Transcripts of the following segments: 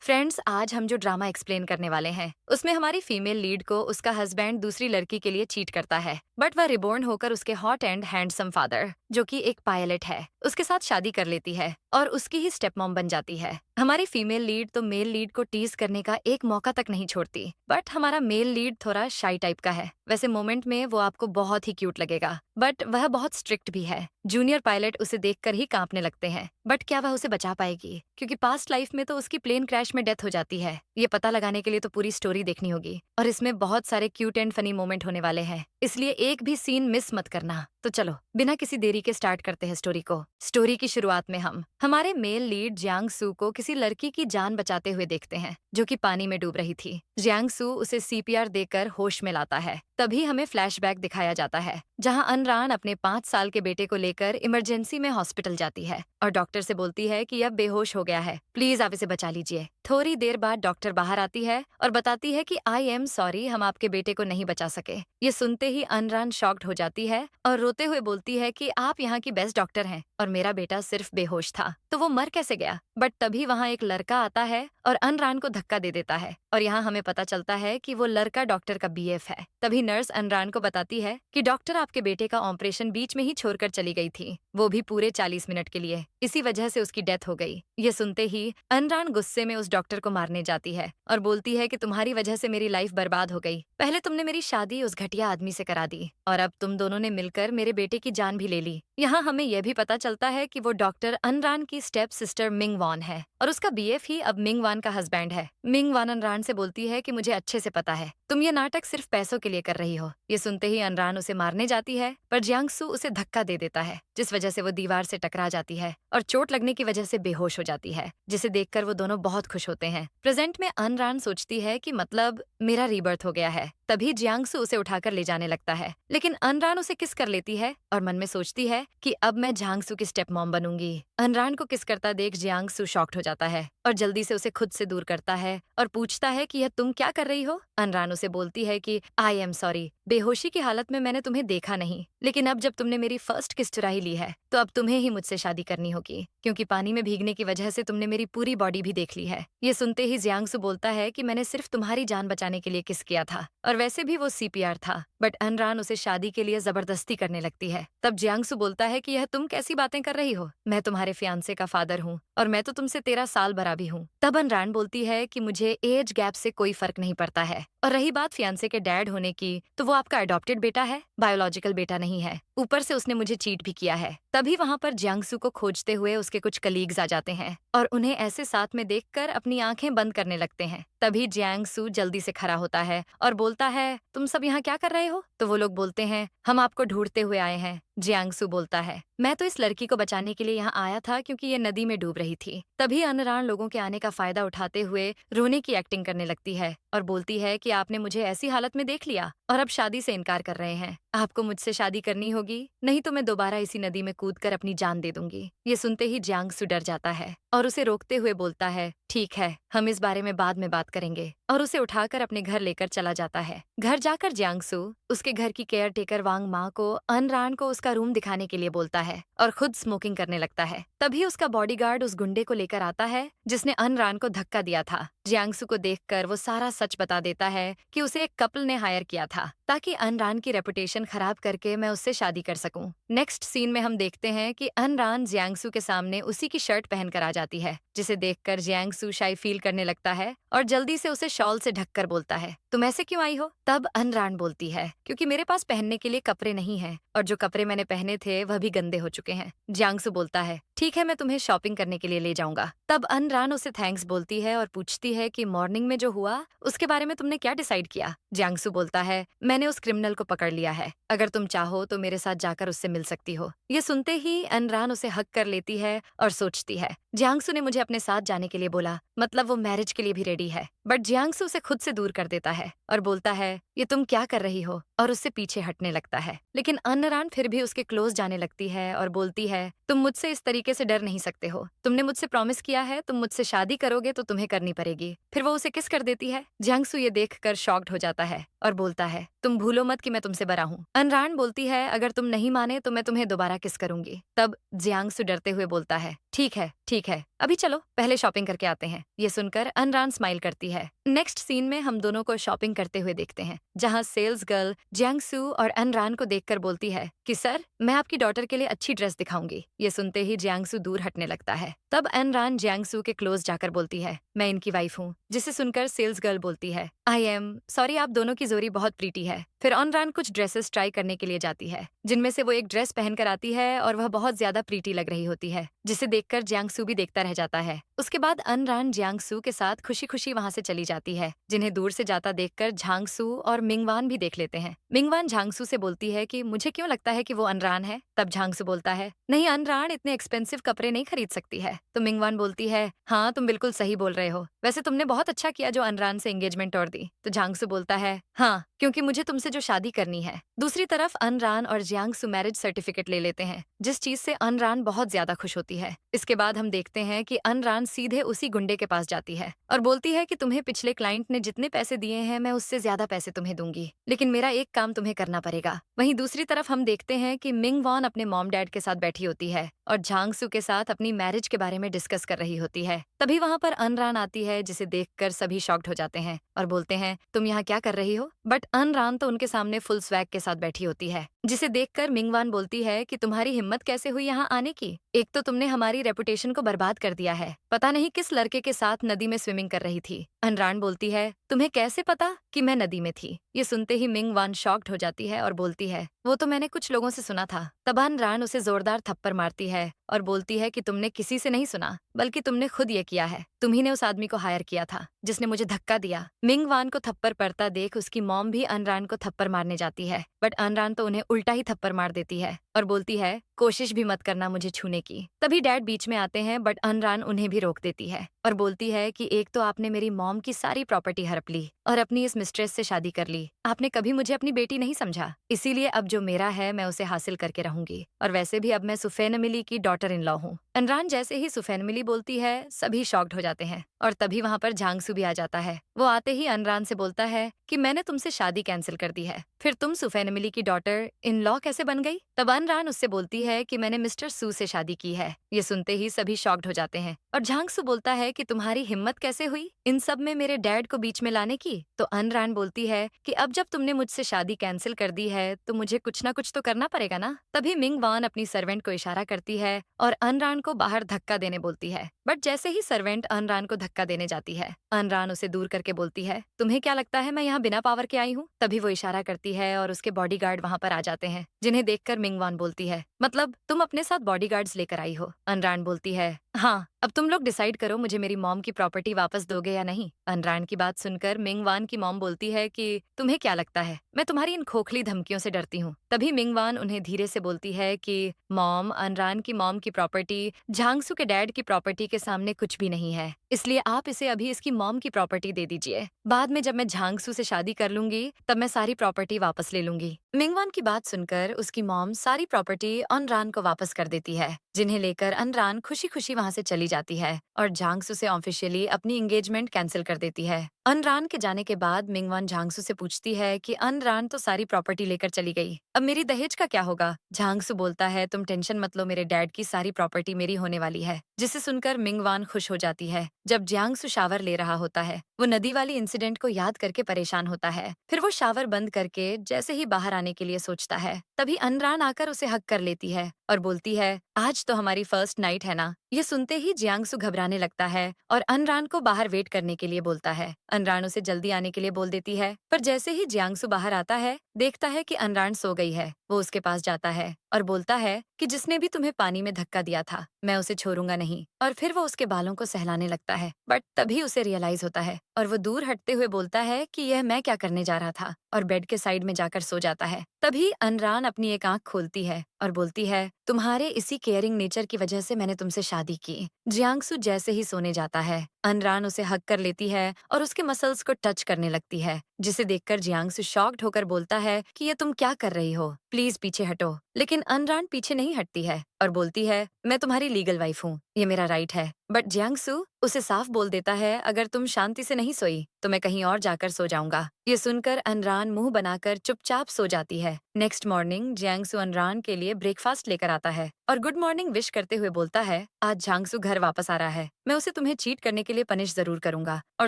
Friends, आज हम जो ड्रामा एक्सप्लेन करने वाले हैं उसमें हमारी फीमेल लीड को उसका हस्बैंड दूसरी लड़की के लिए चीट करता है, बट वह रिबॉर्न होकर उसके हॉट एंड हैंडसम फादर, जो कि एक पायलट है, उसके साथ शादी कर लेती है और उसकी ही स्टेप मॉम बन जाती है। हमारी फीमेल लीड तो मेल लीड को टीज करने का एक मौका तक नहीं छोड़ती, बट हमारा मेल लीड थोड़ा शाई टाइप का है। वैसे मोमेंट में वो आपको बहुत ही क्यूट लगेगा, बट वह बहुत स्ट्रिक्ट भी है। जूनियर पायलट उसे देखकर ही कांपने लगते हैं, बट क्या वह उसे बचा पाएगी? क्योंकि पास्ट लाइफ में तो उसकी प्लेन क्रैश में डेथ हो जाती है। ये पता लगाने के लिए तो पूरी स्टोरी देखनी होगी, और इसमें बहुत सारे क्यूट एंड फनी मोमेंट होने वाले हैं, इसलिए एक भी सीन मिस मत करना। तो चलो बिना किसी देरी के स्टार्ट करते हैं स्टोरी को। स्टोरी की शुरुआत में हम हमारे मेल लीड जियांग सू को किसी लड़की की जान बचाते हुए देखते हैं, जो कि पानी में डूब रही थी। जियांग सू उसे सीपीआर देकर होश में लाता है। तभी हमें फ्लैशबैक दिखाया जाता है, जहां अनरान अपने 5 साल के बेटे को लेकर इमरजेंसी में हॉस्पिटल जाती है और डॉक्टर से बोलती है कि अब बेहोश हो गया है, प्लीज आप इसे बचा लीजिए। थोड़ी देर बाद डॉक्टर बाहर आती है और बताती है कि आई एम सॉरी, हम आपके बेटे को नहीं बचा सके। ये सुनते ही अनरान शॉक्ड हो जाती है और रोते हुए बोलती है कि आप यहाँ की बेस्ट डॉक्टर हैं और मेरा बेटा सिर्फ बेहोश था, तो वो मर कैसे गया? बट तभी वहाँ एक लड़का आता है और अनरान को धक्का दे देता है, और यहाँ हमें पता चलता है कि वो लड़का डॉक्टर का बीएफ है। तभी नर्स अनरान को बताती है कि डॉक्टर आपके बेटे का ऑपरेशन बीच में ही छोड़कर चली गई थी, वो भी पूरे 40 मिनट के लिए, इसी वजह से उसकी डेथ हो गई। ये सुनते ही अनरान गुस्से में उस डॉक्टर को मारने जाती है और बोलती है कि तुम्हारी वजह से मेरी लाइफ बर्बाद हो गई। पहले तुमने मेरी शादी उस घटिया आदमी से करा दी और अब तुम दोनों ने मिलकर मेरे बेटे की जान भी ले ली। यहाँ हमें यह भी पता चलता है कि वो डॉक्टर अनरान की स्टेप सिस्टर मिंग वॉन है और उसका बीएफ ही अब मिंग वान का हस्बैंड है। मिंग वान अनरान से बोलती है कि मुझे अच्छे से पता है तुम ये नाटक सिर्फ पैसों के लिए कर रही हो। ये सुनते ही अनरान उसे मारने जाती है, पर जियांगसू उसे धक्का दे देता है, जिस वजह से वो दीवार से टकरा जाती है और चोट लगने की वजह से बेहोश हो जाती है, जिसे देखकर वो दोनों बहुत खुश होते हैं। प्रेजेंट में अनरान सोचती है कि मतलब मेरा रीबर्थ हो गया है। तभी जियांगसू उसे उठाकर ले जाने लगता है, लेकिन अनरान उसे किस कर लेती है और मन में सोचती है कि अब मैं जियांगसू की स्टेप मॉम बनूंगी। अनरान को किस करता देख जियांगसू शॉक्ड हो जाता है और जल्दी से उसे खुद से दूर करता है और पूछता है कि यह तुम क्या कर रही हो? अनरान उसे बोलती है कि आई एम सॉरी, बेहोशी की हालत में मैंने तुम्हें देखा नहीं, लेकिन अब जब तुमने मेरी फर्स्ट किस चुरा ही ली है तो अब तुम्हें ही मुझसे शादी करनी होगी, क्योंकि पानी में भीगने की वजह से तुमने मेरी पूरी बॉडी भी देख ली है। ये सुनते ही जियांगसू बोलता है कि मैंने सिर्फ तुम्हारी जान बचाने के लिए किस किया था, और वैसे भी वो सीपीआर था, बट अनरान उसे शादी के लिए जबरदस्ती करने लगती है। तब जियांगसू बोलता है कि यह तुम कैसी बातें कर रही हो, मैं तुम्हारे फियांसे का फादर हूँ और मैं तो तुमसे 13 साल बड़ा भी हूँ। तब अनरान बोलती है कि मुझे एज गैप से कोई फर्क नहीं पड़ता है, और रही बात फियांसे के डैड होने की, तो वो आपका अडॉप्टेड बेटा है, बायोलॉजिकल बेटा नहीं है। ऊपर से उसने मुझे चीट भी किया है। तभी वहाँ पर जियांगसू को खोजते हुए उसके कुछ कलीग्स आ जाते हैं और उन्हें ऐसे साथ में देखकर अपनी आंखें बंद करने लगते हैं। तभी जियांगसू जल्दी से खड़ा होता है और बोलता है, तुम सब यहाँ क्या कर रहे हो? तो वो लोग बोलते हैं, हम आपको ढूंढते हुए आए हैं। जियांगसू बोलता है, मैं तो इस लड़की को बचाने के लिए यहाँ आया था क्योंकि ये नदी में डूब रही थी। तभी अनरान लोगों के आने का फायदा उठाते हुए रोने की एक्टिंग करने लगती है और बोलती है कि आपने मुझे ऐसी हालत में देख लिया और अब शादी से इनकार कर रहे हैं। आपको मुझसे शादी करनी होगी, नहीं तो मैं दोबारा इसी नदी में कूदकर अपनी जान दे दूंगी। ये सुनते ही जियांगसू डर जाता है और उसे रोकते हुए बोलता है, ठीक है, हम इस बारे में बाद में बात करेंगे, और उसे उठाकर अपने घर लेकर चला जाता है। घर जाकर जियांगसू उसके घर की केयर टेकर वांग माँ को अनरान को उसका रूम दिखाने के लिए बोलता है और खुद स्मोकिंग करने लगता है। तभी उसका बॉडीगार्ड उस गुंडे को लेकर आता है जिसने अनरान को धक्का दिया था। जियांगसू को देखकर वो सारा सच बता देता है कि उसे एक कपल ने हायर किया था ताकि अनरान की रेपुटेशन खराब करके मैं उससे शादी कर सकूं। नेक्स्ट सीन में हम देखते हैं कि अनरान जियांगसू के सामने उसी की शर्ट पहनकर आ जाती है, जिसे देखकर जियांगसू शाई फील करने लगता है और जल्दी से उसे शॉल से ढककर बोलता है, तुम ऐसे क्यों आई हो? तब अनरान बोलती है, क्योंकि मेरे पास पहनने के लिए कपड़े नहीं हैं और जो कपड़े मैंने पहने थे वह भी गंदे हो चुके हैं। जियांगसू बोलता है, ठीक है, मैं तुम्हें शॉपिंग करने के लिए ले जाऊंगा। तब अनरान उसे थैंक्स बोलती है और पूछती है कि मॉर्निंग में जो हुआ उसके बारे में तुमने क्या डिसाइड किया? जियांगसू बोलता है, मैंने उस क्रिमिनल को पकड़ लिया है, अगर तुम चाहो तो मेरे साथ जाकर उससे मिल सकती हो। ये सुनते ही अनरान उसे हक कर लेती है और सोचती है, जियांगसू ने मुझे अपने साथ जाने के लिए बोला, मतलब वो मैरिज के लिए भी रेडी है। बट जियांगसू उसे खुद से दूर कर देता है और बोलता है, ये तुम क्या कर रही हो, और उससे पीछे हटने लगता है। लेकिन अनरान फिर भी उसके क्लोज जाने लगती है और बोलती है, तुम मुझसे इस तरीके से डर नहीं सकते हो, तुमने मुझसे प्रॉमिस किया है तुम मुझसे शादी करोगे तो तुम्हें करनी पड़ेगी। फिर वो उसे किस कर देती है। जियांगसू ये देखकर शॉक्ड हो जाता है और बोलता है, तुम भूलो मत कि मैं तुमसे बड़ा हूँ। अनरान बोलती है, अगर तुम नहीं माने तो मैं तुम्हें दोबारा किस करूंगी। तब जियांगसू डरते हुए बोलता है, ठीक है, ठीक है, अभी चलो चलो पहले शॉपिंग करके आते हैं। ये सुनकर अनरान स्माइल करती है। नेक्स्ट सीन में हम दोनों को शॉपिंग करते हुए देखते हैं, जहाँ सेल्स गर्ल जियांगसू और अनरान को देखकर बोलती है कि सर, मैं आपकी डॉटर के लिए अच्छी ड्रेस दिखाऊंगी। ये सुनते ही जियांगसू दूर हटने लगता है। तब अनरान जियांगसू के क्लोज जाकर बोलती है, मैं इनकी वाइफ हूँ। जिसे सुनकर सेल्स गर्ल बोलती है, आई एम सॉरी, आप दोनों की जोड़ी बहुत प्रीटी है। फिर अनरान कुछ ड्रेसेस ट्राई करने के लिए जाती है, जिनमें से वो एक ड्रेस पहनकर आती है और वह बहुत ज्यादा प्रीटी लग रही होती है, जिसे देखकर जियांगसू भी देखता रह जाता है। उसके बाद अनरान जियांगसू के साथ खुशी खुशी वहां से चली जाती है, जिन्हें दूर से जाता देखकर झांगसू और मिंगवान भी देख लेते हैं। मिंगवान झांगसू से बोलती है कि मुझे क्यों लगता है कि वो अनरान है। तब झांगसू बोलता है, नहीं, अनरान इतने एक्सपेंसिव कपड़े नहीं खरीद सकती है। तो मिंगवान बोलती है, हाँ, तुम बिल्कुल सही बोल रहे हो। वैसे तुमने बहुत अच्छा किया जो अनरान से एंगेजमेंट तोड़ दी। तो झांगसू बोलता है, हाँ, क्योंकि मुझे तुमसे जो शादी करनी है। दूसरी तरफ अनरान और जियांगसू मैरिज सर्टिफिकेट ले लेते हैं, जिस चीज से अनरान बहुत ज्यादा खुश होती है। इसके बाद हम देखते हैं कि अनरान सीधे उसी गुंडे के पास जाती है और बोलती है कि तुम्हें पिछले क्लाइंट ने जितने पैसे दिए हैं, मैं उससे ज्यादा पैसे तुम्हें दूंगी, लेकिन मेरा एक काम तुम्हें करना पड़ेगा। वहीं दूसरी तरफ हम देखते हैं कि मिंग वॉन अपने मॉम डैड के साथ बैठी होती है और झांगसू के साथ अपनी मैरिज के बारे में डिस्कस कर रही होती है। तभी वहां पर अनरान आती है, जिसे देखकर सभी शॉक्ड हो जाते हैं और बोलते हैं, तुम यहाँ क्या कर रही हो। बट अनरान तो उनके सामने फुल स्वैग के साथ बैठी होती है, जिसे देखकर मिंगवान बोलती है कि तुम्हारी हिम्मत कैसे हुई यहाँ आने की। एक तो तुमने हमारी रेपुटेशन को बर्बाद कर दिया है, पता नहीं किस लड़के के साथ नदी में स्विमिंग कर रही थी। अनरान बोलती है, तुम्हें कैसे पता कि मैं नदी में थी। ये सुनते ही मिंगवान शॉक्ड हो जाती है और बोलती है, वो तो मैंने कुछ लोगों से सुना था। तब अनरान उसे जोरदार थप्पड़ मारती है और बोलती है कि तुमने किसी से नहीं सुना, बल्कि तुमने खुद ये किया है। तुम्ही ने उस आदमी को हायर किया था जिसने मुझे धक्का दिया। मिंगवान को थप्पड़ पड़ता देख उसकी मॉम भी अनरान को थप्पड़ मारने जाती है, बट अनरान तो उन्हें उल्टा ही थप्पड़ मार देती है और बोलती है, कोशिश भी मत करना मुझे छूने की। तभी डैड बीच में आते हैं, बट अनरान उन्हें भी रोक देती है और बोलती है कि एक तो आपने मेरी मॉम की सारी प्रॉपर्टी हड़प ली और अपनी इस मिस्ट्रेस से शादी कर ली। आपने कभी मुझे अपनी बेटी नहीं समझा, इसीलिए अब जो मेरा है मैं उसे हासिल करके रहूंगी। और वैसे भी अब मैं सुफेनमिली की डॉटर इन लॉ हूँ। अनरान जैसे ही सुफेनमिली बोलती है, सभी शॉक्ड हो जाते हैं और तभी वहां पर झांगसू भी आ जाता है। वो आते ही अनरान से बोलता है कि मैंने तुमसे शादी कैंसिल कर दी है, फिर तुम सुफेनमिली की डॉटर इन लॉ कैसे बन गई। तब अनरान उससे बोलती है कि मैंने मिस्टर सू से शादी की है। ये सुनते ही सभी शॉक्ड हो जाते हैं और झांगसू बोलता है कि तुम्हारी हिम्मत कैसे हुई इन सब में मेरे डैड को बीच में लाने की। तो अनरान बोलती है कि अब जब तुमने मुझसे शादी कैंसिल कर दी है तो मुझे कुछ ना कुछ तो करना पड़ेगा ना। तभी मिंग वान अपनी सर्वेंट को इशारा करती है और अनरान को बाहर धक्का देने बोलती है, बट जैसे ही सर्वेंट अनरान को धक्का देने जाती है, अनरान उसे दूर करके बोलती है, तुम्हें क्या लगता है मैं यहाँ बिना पावर के आई हूँ। तभी वो इशारा करती है और उसके बॉडीगार्ड वहाँ पर आ जाते हैं, जिन्हें देखकर मिंगवान बोलती है, मतलब तुम अपने साथ बॉडीगार्ड्स लेकर आई हो। अनरान बोलती है, हाँ, अब तुम लोग डिसाइड करो मुझे मेरी मॉम की प्रॉपर्टी वापस दोगे या नहीं। अनरान की बात सुनकर मिंगवान की मॉम बोलती है कि तुम्हें क्या लगता है मैं तुम्हारी इन खोखली धमकियों से डरती हूँ। तभी मिंगवान उन्हें धीरे से बोलती है कि मॉम, अनरान की मॉम की प्रॉपर्टी झांगसू के डैड की प्रॉपर्टी के सामने कुछ भी नहीं है, इसलिए आप इसे अभी इसकी मॉम की प्रॉपर्टी दे दीजिए। बाद में जब मैं झांगसू से शादी कर लूंगी तब मैं सारी प्रॉपर्टी वापस ले लूंगी। मिंगवान की बात सुनकर उसकी मॉम सारी प्रॉपर्टी अनरान को वापस कर देती है, जिन्हें लेकर अनरान खुशी खुशी वहां से चली जाती है और झांगसू से ऑफिशियली अपनी एंगेजमेंट कैंसिल कर देती है। अनरान के जाने के बाद मिंगवान झांगसू से पूछती है कि अनरान तो सारी प्रॉपर्टी लेकर चली गई, अब मेरी दहेज का क्या होगा। झांगसू बोलता है, तुम टेंशन मत लो, मेरे डैड की सारी प्रॉपर्टी मेरी होने वाली है। जिसे सुनकर मिंगवान खुश हो जाती है। जब झांगसू शावर ले रहा होता है, वो नदी वाली इंसिडेंट को याद करके परेशान होता है। फिर वो शावर बंद करके जैसे ही बाहर आने के लिए सोचता है, तभी अनरान आकर उसे हक कर लेती है और बोलती है, आज तो हमारी फर्स्ट नाइट है ना। ये सुनते ही जियांगसू घबराने लगता है और अनरान को बाहर वेट करने के लिए बोलता है। अनरान उसे जल्दी आने के लिए बोल देती है, पर जैसे ही जियांगसू बाहर आता है, देखता है कि अनरान सो गई है। वो उसके पास जाता है और बोलता है कि जिसने भी तुम्हें पानी में धक्का दिया था, मैं उसे छोड़ूंगा नहीं। और फिर वो उसके बालों को सहलाने लगता है, बट तभी उसे रियलाइज होता है और वो दूर हटते हुए बोलता है कि यह मैं क्या करने जा रहा था, और बेड के साइड में जाकर सो जाता है। तभी अनरान अपनी एक आंख खोलती है और बोलती है, तुम्हारे इसी केयरिंग नेचर की वजह से मैंने तुमसे शादी की। जियांगसू जैसे ही सोने जाता है, अनरान उसे हक कर लेती है और उसके मसल्स को टच करने लगती है, जिसे देखकर जियांगसू शॉक्ड होकर बोलता है कि ये तुम क्या कर रही हो, प्लीज पीछे हटो। लेकिन अनरान पीछे नहीं हटती है और बोलती है, मैं तुम्हारी लीगल वाइफ हूँ, ये मेरा राइट है। बट जियांगसू उसे साफ बोल देता है, अगर तुम शांति से नहीं सोई तो मैं कहीं और जाकर सो जाऊंगा। ये सुनकर अनरान मुंह बनाकर चुपचाप सो जाती है। नेक्स्ट मॉर्निंग जियांगसू अनरान के लिए ब्रेकफास्ट लेकर आता है और गुड मॉर्निंग विश करते हुए बोलता है, आज जियांगसू घर वापस आ रहा है, मैं उसे तुम्हें चीट करने के लिए पनिश जरूर करूंगा और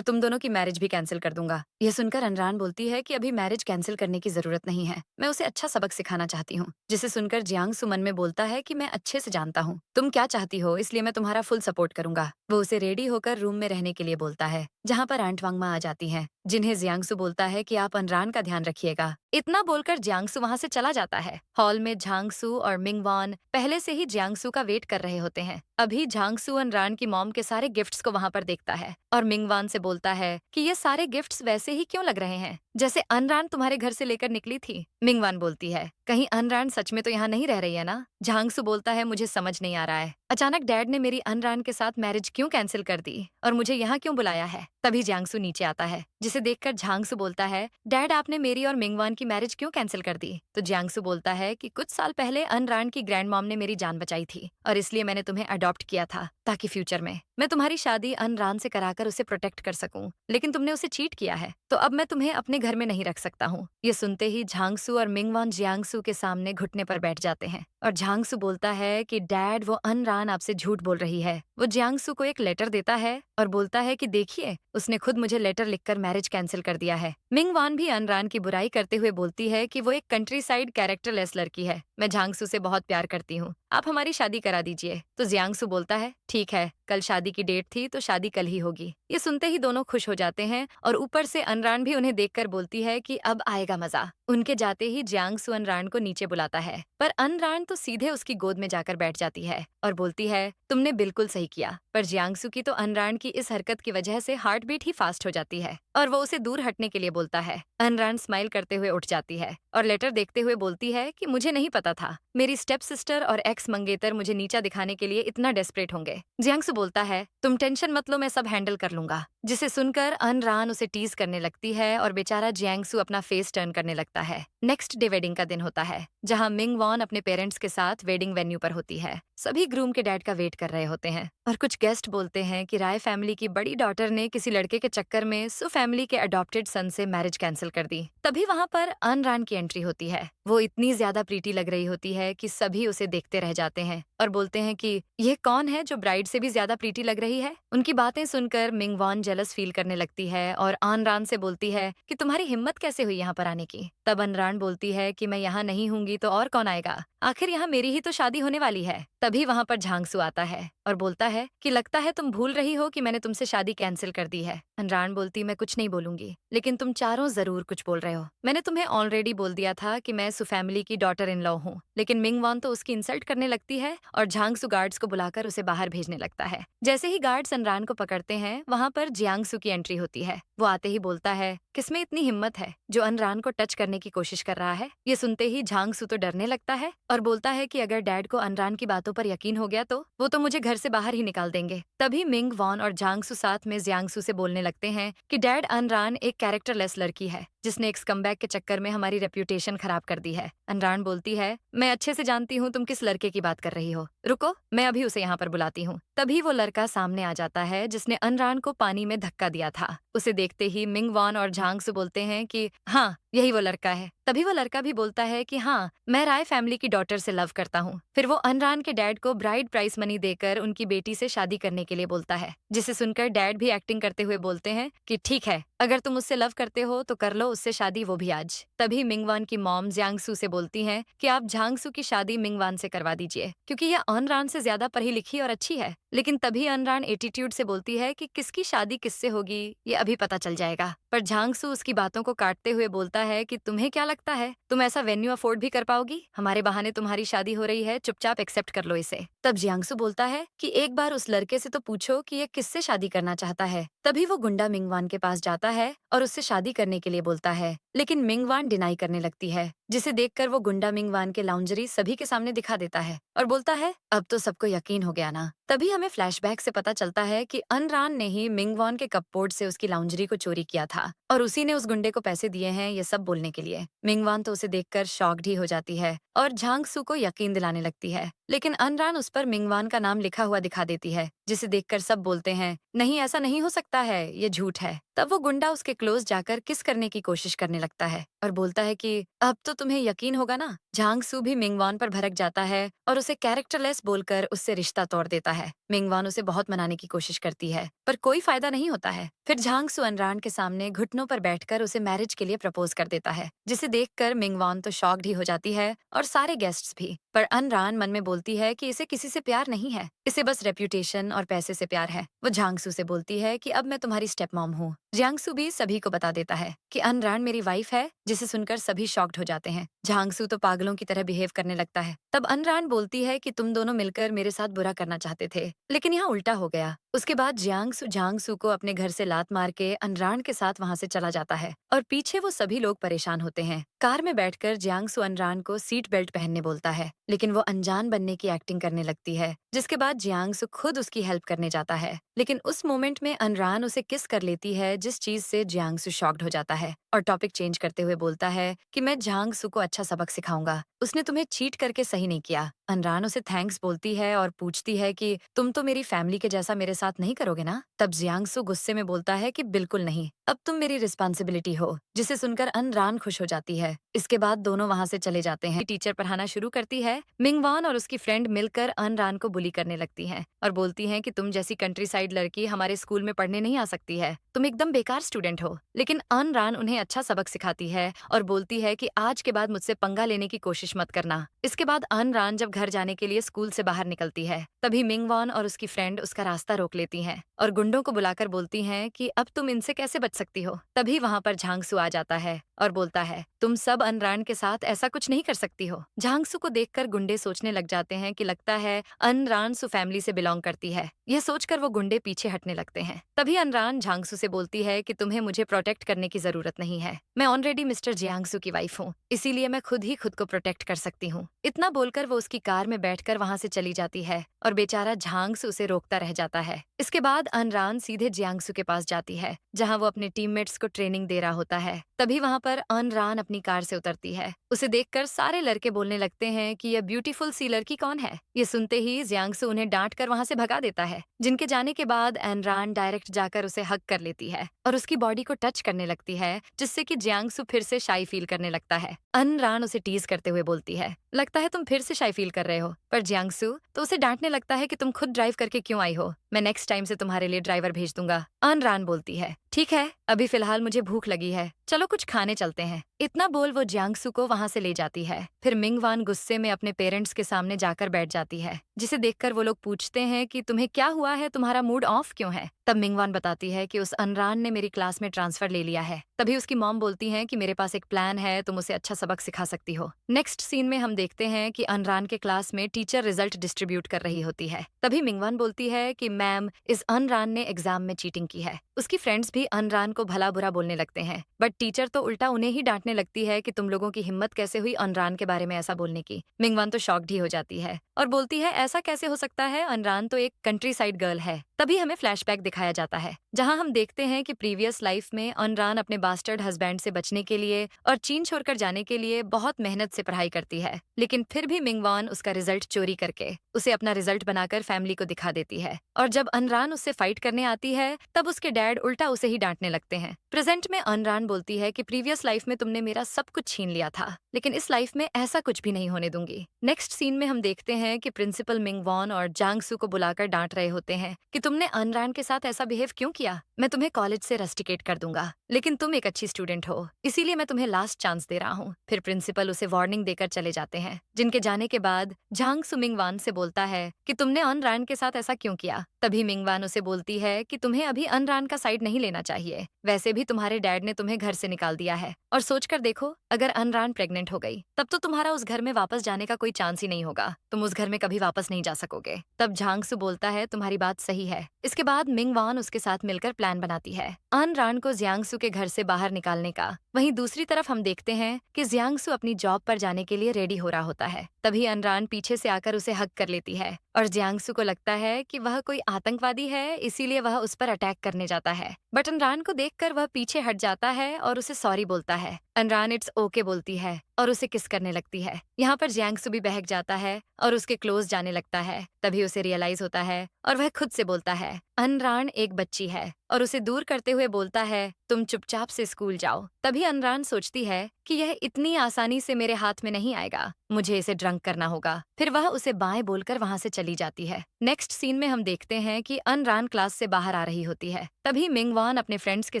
तुम दोनों की मैरिज भी कैंसिल कर दूंगा। यह सुनकर अनरान बोलती है कि अभी मैरिज कैंसिल करने की जरूरत नहीं है, मैं उसे अच्छा सबक सिखाना चाहती हूँ। जिसे सुनकर जियांगसू मन में बोलता है कि मैं अच्छे से जानता हूँ तुम क्या चाहती हो, इसलिए मैं तुम्हारा फुल सपोर्ट करूंगा। वो उसे रेडी होकर रूम में रहने के लिए बोलता है, जहाँ पर आंट वांगमा आ जाती हैं, जिन्हें जियांगसू बोलता है कि आप अनरान का ध्यान रखिएगा। इतना बोलकर जियांगसू वहाँ से चला जाता है। हॉल में झांगसू और मिंगवान पहले से ही जियांगसू का वेट कर रहे होते हैं। अभी झांगसू अनरान की मॉम के सारे गिफ्ट्स को वहाँ पर देखता है और मिंगवान से बोलता है कि ये सारे गिफ्ट्स वैसे ही क्यों लग रहे हैं जैसे अनरान तुम्हारे घर से लेकर निकली थी। मिंगवान बोलती है, कहीं अनरान सच में तो यहाँ नहीं रह रही है ना? झांगसू बोलता है, मुझे समझ नहीं आ रहा है, अचानक डैड ने मेरी अनरान के साथ मैरिज क्यों कैंसिल कर दी और मुझे यहाँ क्यों बुलाया है? तभी जियांगसू नीचे आता है, जिसे देखकर झांगसू बोलता है, डैड आपने मेरी और मिंगवान की मैरिज क्यों कैंसिल कर दी? तो जियांगसू बोलता है कि कुछ साल पहले अनरान की ग्रैंड मॉम ने मेरी जान बचाई थी और इसलिए मैंने तुम्हें अडॉप्ट किया था ताकि फ्यूचर में मैं तुम्हारी शादी अनरान से कराकर उसे प्रोटेक्ट कर सकूं, लेकिन तुमने उसे चीट किया है तो अब मैं तुम्हें अपने घर में नहीं रख सकता हूँ। ये सुनते ही झांगसू और मिंगवान जियांगसू के सामने घुटने पर बैठ जाते हैं और झांगसू बोलता है कि डैड वो अनरान आपसे झूठ बोल रही है। वो जियांगसू को एक लेटर देता है और बोलता है कि देखिए उसने खुद मुझे लेटर लिखकर मैरिज कैंसिल कर दिया है। मिंगवान भी अनरान की बुराई करते हुए बोलती है कि वो एक कंट्री साइड कैरेक्टरलेस लड़की है, मैं झांगसू से बहुत प्यार करती हूँ, आप हमारी शादी करा दीजिए। तो जियांगसू बोलता है, ठीक है, कल शादी की डेट थी तो शादी कल ही होगी। ये सुनते ही दोनों खुश हो जाते हैं और ऊपर से अनरान भी उन्हें देखकर बोलती है कि अब आएगा मजा। उनके जाते ही जियांगसू अनरान को नीचे बुलाता है, पर अनरान तो सीधे उसकी गोद में जाकर बैठ जाती है और बोलती है, तुमने बिल्कुल सही किया। पर जियांगसू की तो अनरान की इस हरकत की वजह से हार्ट बीट ही फास्ट हो जाती है और वो उसे दूर हटने के लिए बोलता है। अनरान स्माइल करते हुए उठ जाती है और लेटर देखते हुए बोलती है कि मुझे नहीं पता था मेरी स्टेप सिस्टर और एक्स मंगेतर मुझे नीचा दिखाने के लिए इतना डेस्परेट होंगे। जियांगसू बोलता है, तुम टेंशन मत लो, मैं सब हैंडल कर लूंगा। जिसे सुनकर अनरान उसे टीज करने लगती है और बेचारा जियांगसू अपना फेस टर्न करने लगता है। नेक्स्ट डे वेडिंग का दिन होता है, जहां मिंग वॉन अपने पेरेंट्स के साथ वेडिंग वेन्यू पर होती है। सभी ग्रूम के डैड का वेट कर रहे होते हैं और कुछ गेस्ट बोलते हैं कि राय फैमिली की बड़ी डॉटर ने किसी लड़के के चक्कर में सु फैमिली के अडॉप्टेड सन से मैरिज कैंसिल कर दी। तभी वहां पर अनरान की एंट्री होती है। वो इतनी ज्यादा प्रीटी लग रही होती है कि सभी उसे देखते रह जाते हैं और बोलते हैं कि ये कौन है जो ब्राइड से भी ज्यादा प्रीटी लग रही है। उनकी बातें सुनकर मिंग वॉन जेलस फील करने लगती है और अनरान से बोलती है कि तुम्हारी हिम्मत कैसे हुई यहाँ पर आने की। तब अनरान बोलती है कि मैं यहाँ नहीं होंगी तो और कौन आएगा, आखिर यहाँ मेरी ही तो शादी होने वाली है। तभी वहाँ पर झांगसू आता है और बोलता है कि लगता है तुम भूल रही हो कि मैंने तुमसे शादी कैंसिल कर दी है। अनरान बोलती, मैं कुछ नहीं बोलूंगी, लेकिन तुम चारों जरूर कुछ बोल रहे हो। मैंने तुम्हें ऑलरेडी बोल दिया था कि मैं सु फैमिली की डॉटर इन लॉ हूँ। लेकिन मिंग वॉन तो उसकी इंसल्ट करने लगती है और झांगसू गार्ड्स को बुलाकर उसे बाहर भेजने लगता है। जैसे ही गार्ड्स अनरान को पकड़ते हैं, वहाँ पर जियांगसू की एंट्री होती है। वो आते ही बोलता है, किसमें इतनी हिम्मत है जो अनरान को टच करने की कोशिश कर रहा है। ये सुनते ही झांगसू तो डरने लगता है और बोलता है कि अगर डैड को अनरान की बातों पर यकीन हो गया तो वो तो मुझे घर से बाहर ही निकाल देंगे। तभी मिंग वॉन और झांगसू साथ में जियांगसू से बोलने लगते हैं कि डैड, अनरान एक कैरेक्टरलेस लड़की है जिसने एक स्कमबैग के चक्कर में हमारी रेप्यूटेशन खराब कर दी है। अनरान बोलती है, मैं अच्छे से जानती हूँ तुम किस लड़के की बात कर रही हो, रुको मैं अभी उसे यहाँ पर बुलाती हूँ। तभी वो लड़का सामने आ जाता है जिसने अनरान को पानी में धक्का दिया था। उसे देखते ही मिंग वॉन और झांगसू बोलते हैं कि हाँ यही वो लड़का है। तभी वो लड़का भी बोलता है कि हाँ, मैं राय फैमिली की डॉटर से लव करता हूँ। फिर वो अनरान के डैड को ब्राइड प्राइस मनी देकर उनकी बेटी से शादी करने के लिए बोलता है, जिसे सुनकर डैड भी एक्टिंग करते हुए बोलते हैं कि ठीक है, अगर तुम उससे लव करते हो तो कर लो उससे शादी, वो भी आज। तभी मिंगवान की मॉम जियांगसू से बोलती हैं कि आप झांगसू की शादी मिंगवान से करवा दीजिए क्योंकि यह अनरान से ज्यादा पढ़ी लिखी और अच्छी है। लेकिन तभी अनरान एटीट्यूड से बोलती है कि किसकी शादी किससे होगी ये अभी पता चल जाएगा। पर झांगसू उसकी बातों को काटते हुए बोलता है कि तुम्हें क्या लगता है तुम ऐसा वेन्यू अफोर्ड भी कर पाओगी? हमारे बहाने तुम्हारी शादी हो रही है, चुपचाप एक्सेप्ट कर लो इसे। तब जियांगसू बोलता है कि एक बार उस लड़के से तो पूछो कि ये किससे शादी करना चाहता है। तभी वो गुंडा मिंगवान के पास जाता है और उससे शादी करने के लिए बोलता है, लेकिन मिंगवान डिनाई करने लगती है, जिसे देखकर वो गुंडा मिंगवान के लाउंजरी सभी के सामने दिखा देता है और बोलता है, अब तो सबको यकीन हो गया ना। तभी हमें फ्लैशबैक से पता चलता है कि अनरान ने ही मिंगवान के कपबोर्ड से उसकी लाउंजरी को चोरी किया था और उसी ने उस गुंडे को पैसे दिए हैं ये सब बोलने के लिए। मिंगवान तो उसे देखकर शॉक्ड ही हो जाती है और झांग सू को यकीन दिलाने लगती है, लेकिन अनरान उस पर मिंगवान का नाम लिखा हुआ दिखा देती है, जिसे देखकर सब बोलते हैं नहीं ऐसा नहीं हो सकता है, ये झूठ है। तब वो गुंडा उसके क्लोज जाकर किस करने की कोशिश करने लगता है और बोलता है कि अब तो तुम्हें यकीन होगा ना। झांग सू भी मिंगवान पर भड़क जाता है और उसे कैरेक्टरलेस बोलकर उससे रिश्ता तोड़ देता है। मिंगवान उसे बहुत मनाने की कोशिश करती है पर कोई फायदा नहीं होता है। फिर झांग सू अनरान के सामने घुटनों पर बैठकर उसे मैरिज के लिए प्रपोज कर देता है, जिसे देखकर मिंगवान तो शॉक्ड ही हो जाती है और सारे गेस्ट्स भी। पर अनरान मन में बोलती है कि इसे किसी से प्यार नहीं है, इसे बस रेप्यूटेशन और पैसे से प्यार है। वो झांगसू से बोलती है कि अब मैं तुम्हारी स्टेप मॉम हूँ। झांगसू भी सभी को बता देता है कि अनरान मेरी वाइफ है, जिसे सुनकर सभी शॉक्ड हो जाते हैं। झांगसू तो पागलों की तरह बिहेव करने लगता है। तब अनरान बोलती है कि तुम दोनों मिलकर मेरे साथ बुरा करना चाहते थे, लेकिन यहाँ उल्टा हो गया। उसके बाद जियांगसू झांगसू को अपने घर से लात मार के अनरान के साथ वहाँ से चला जाता है और पीछे वो सभी लोग परेशान होते हैं। कार में बैठकर जियांगसू अनरान को सीट बेल्ट पहनने बोलता है, लेकिन वो अनजान बनने की एक्टिंग करने लगती है, जिसके बाद जियांगसू खुद उसकी हेल्प करने जाता है। लेकिन उस मोमेंट में अनरान उसे किस कर लेती है, जिस चीज से जियांगसू शॉक्ड हो जाता है और टॉपिक चेंज करते हुए बोलता है कि मैं जियांगसू को अच्छा सबक सिखाऊंगा, उसने तुम्हें चीट करके सही नहीं किया। अनरान उसे थैंक्स बोलती है और पूछती है कि तुम तो मेरी फैमिली के जैसा मेरे साथ नहीं करोगे ना। तब जियांगसू गुस्से में बोलता है कि बिल्कुल नहीं, अब तुम मेरी रिस्पॉन्सिबिलिटी हो, जिसे सुनकर अनरान खुश हो जाती है। इसके बाद दोनों वहाँ से चले जाते हैं। टीचर पढ़ाना शुरू करती है। मिंगवान और उसकी फ्रेंड मिलकर अनरान को बुली करने लगती हैं और बोलती हैं कि तुम जैसी कंट्री साइड लड़की हमारे स्कूल में पढ़ने नहीं आ सकती है, तुम एकदम बेकार स्टूडेंट हो। लेकिन अनरान उन्हें अच्छा सबक सिखाती है और बोलती है कि आज के बाद मुझसे पंगा लेने की कोशिश मत करना। इसके बाद अनरान जब घर जाने के लिए स्कूल से बाहर निकलती है, तभी मिंगवान और उसकी फ्रेंड उसका रास्ता रोक लेती हैं और गुंडों को बुलाकर बोलती हैं कि अब तुम इनसे कैसे बच सकती हो। तभी वहाँ पर झांगसू आ जाता है और बोलता है तुम सब अनरान के साथ ऐसा कुछ नहीं कर सकती हो। झांगसू को देखकर गुंडे सोचने लग जाते हैं कि लगता है अनरान सु फैमिली से बिलोंग करती है। यह सोचकर वो गुंडे पीछे हटने लगते हैं। तभी अनरान झांगसू से बोलती है कि तुम्हें मुझे प्रोटेक्ट करने की जरूरत नहीं है, मैं ऑलरेडी मिस्टर जियांगसू की वाइफ हूँ, इसीलिए मैं खुद ही खुद को प्रोटेक्ट कर सकती हूँ। इतना बोलकर वो उसकी कार में बैठकर वहाँ से चली जाती है और बेचारा झांगसू उसे रोकता रह जाता है। इसके बाद अनरान सीधे जियांगसू के पास जाती है, जहाँ वो अपने टीममेट्स को ट्रेनिंग दे रहा होता है। तभी वहाँ पर अनरान अपनी कार से उतरती है। उसे देखकर सारे लड़के बोलने लगते हैं कि यह ब्यूटीफुल सी लड़की कौन है। ये सुनते ही जियांगसू उन्हें डांट कर वहाँ से भगा देता है। जिनके जाने के बाद अनरान डायरेक्ट जाकर उसे हग कर लेती है और उसकी बॉडी को टच करने लगती है, जिससे कि जियांगसू फिर से शाई फील करने लगता है। अनरान उसे टीज करते हुए बोलती है लगता है तुम फिर से शाई फील कर रहे हो, पर जियांगसू तो उसे डांटने लगता है कि तुम खुद ड्राइव करके क्यों आई हो, मैं नेक्स्ट टाइम से तुम्हारे लिए ड्राइवर भेज दूंगा। अनरान बोलती है ठीक है, अभी फिलहाल मुझे भूख लगी है, चलो कुछ खाने चलते हैं। इतना बोल वो जियांगसू को वहाँ से ले जाती है। फिर मिंगवान गुस्से में अपने पेरेंट्स के सामने जाकर बैठ जाती है, जिसे देखकर वो लोग पूछते हैं कि तुम्हें क्या हुआ है, तुम्हारा मूड ऑफ क्यों है। तब मिंगवान बताती है कि उस अनरान ने मेरी क्लास में ट्रांसफर ले लिया है। तभी उसकी मॉम बोलती है कि मेरे पास एक प्लान है, तुम उसे अच्छा सबक सिखा सकती हो। नेक्स्ट सीन में हम देखते हैं कि अनरान के क्लास में टीचर रिजल्ट डिस्ट्रीब्यूट कर रही होती है। तभी मिंगवान बोलती है कि मैम, इस अनरान ने एग्जाम में चीटिंग की है। उसकी फ्रेंड्स भी अनरान को भला बुरा बोलने लगते हैं, बट टीचर तो उल्टा उन्हें ही डांटने लगती है कि तुम लोगों की हिम्मत कैसे हुई अनरान के बारे में ऐसा बोलने की। मिंगवान तो शॉक्ड ही हो जाती है और बोलती है ऐसा कैसे हो सकता है, अनरान तो एक कंट्री साइड गर्ल है। तभी हमें फ्लैशबैक दिखाया जाता है, जहां हम देखते हैं कि प्रीवियस लाइफ में अनरान अपने बास्टर्ड हस्बैंड से बचने के लिए और चीन छोड़कर जाने के लिए बहुत मेहनत से पढ़ाई करती है, लेकिन फिर भी मिंगवान उसका रिजल्ट चोरी करके उसे अपना रिजल्ट बनाकर फैमिली को दिखा देती है। और जब अनरान उससे फाइट करने आती है, तब उसके डैड उल्टा उसे ही डांटने लगते हैं। प्रेजेंट में अनरान बोलती है कि प्रीवियस लाइफ में तुमने मेरा सब कुछ छीन लिया था, लेकिन इस लाइफ में ऐसा कुछ भी नहीं होने दूंगी। नेक्स्ट सीन में हम देखते हैं कि प्रिंसिपल मिंगवान और जांगसू को बुलाकर डांट रहे होते हैं कि तुमने अनरान के साथ ऐसा बिहेव क्यों किया, मैं तुम्हें कॉलेज से रस्टिकेट कर दूंगा, लेकिन तुम एक अच्छी स्टूडेंट हो, इसीलिए मैं तुम्हें लास्ट चांस दे रहा हूँ। फिर प्रिंसिपल उसे वार्निंग देकर चले जाते हैं, जिनके जाने के बाद जांगसू मिंगवान से बोलता है कि तुमने अनरान के साथ ऐसा क्यों किया। तभी मिंगवान उसे बोलती है कि तुम्हें अभी अनरान का साइड नहीं लेना चाहिए, वैसे भी तुम्हारे डैड ने तुम्हें घर से निकाल दिया है, और सोचकर देखो अगर अनरान प्रेग्नेंट हो गई तब तो तुम्हारा उस घर में वापस जाने का कोई चांस ही नहीं होगा, तुम उस घर में कभी वापस नहीं जा सकोगे। तब झांगसू बोलता है तुम्हारी बात सही है। इसके बाद मिंगवान उसके साथ मिलकर प्लान बनाती है अनरान को जियांगसू के घर से बाहर निकालने का। वहीं दूसरी तरफ हम देखते हैं कि जियांगसू अपनी जॉब पर जाने के लिए रेडी हो रहा होता है। तभी अनरान पीछे से आकर उसे हग कर लेती है और जियांगसू को लगता है कि वह कोई आतंकवादी है, इसीलिए वह उस पर अटैक करने जाता है। बट अनरान को देखकर वह पीछे हट जाता है और उसे सॉरी बोलता है। अनरान इट्स ओके बोलती है और उसे किस करने लगती है। यहाँ पर जियांगसू भी बहक जाता है और उसके क्लोज जाने लगता है। तभी उसे रियलाइज होता है और वह खुद से बोलता है अनरान एक बच्ची है और उसे दूर करते हुए बोलता है तुम चुपचाप से स्कूल जाओ। तभी अनरान सोचती है कि यह इतनी आसानी से मेरे हाथ में नहीं आएगा, मुझे इसे ड्रंक करना होगा। फिर वह उसे बाएं बोलकर वहां से चली जाती है। नेक्स्ट सीन में हम देखते हैं कि अनरान क्लास से बाहर आ रही होती है। तभी मिंगवान अपने फ्रेंड्स के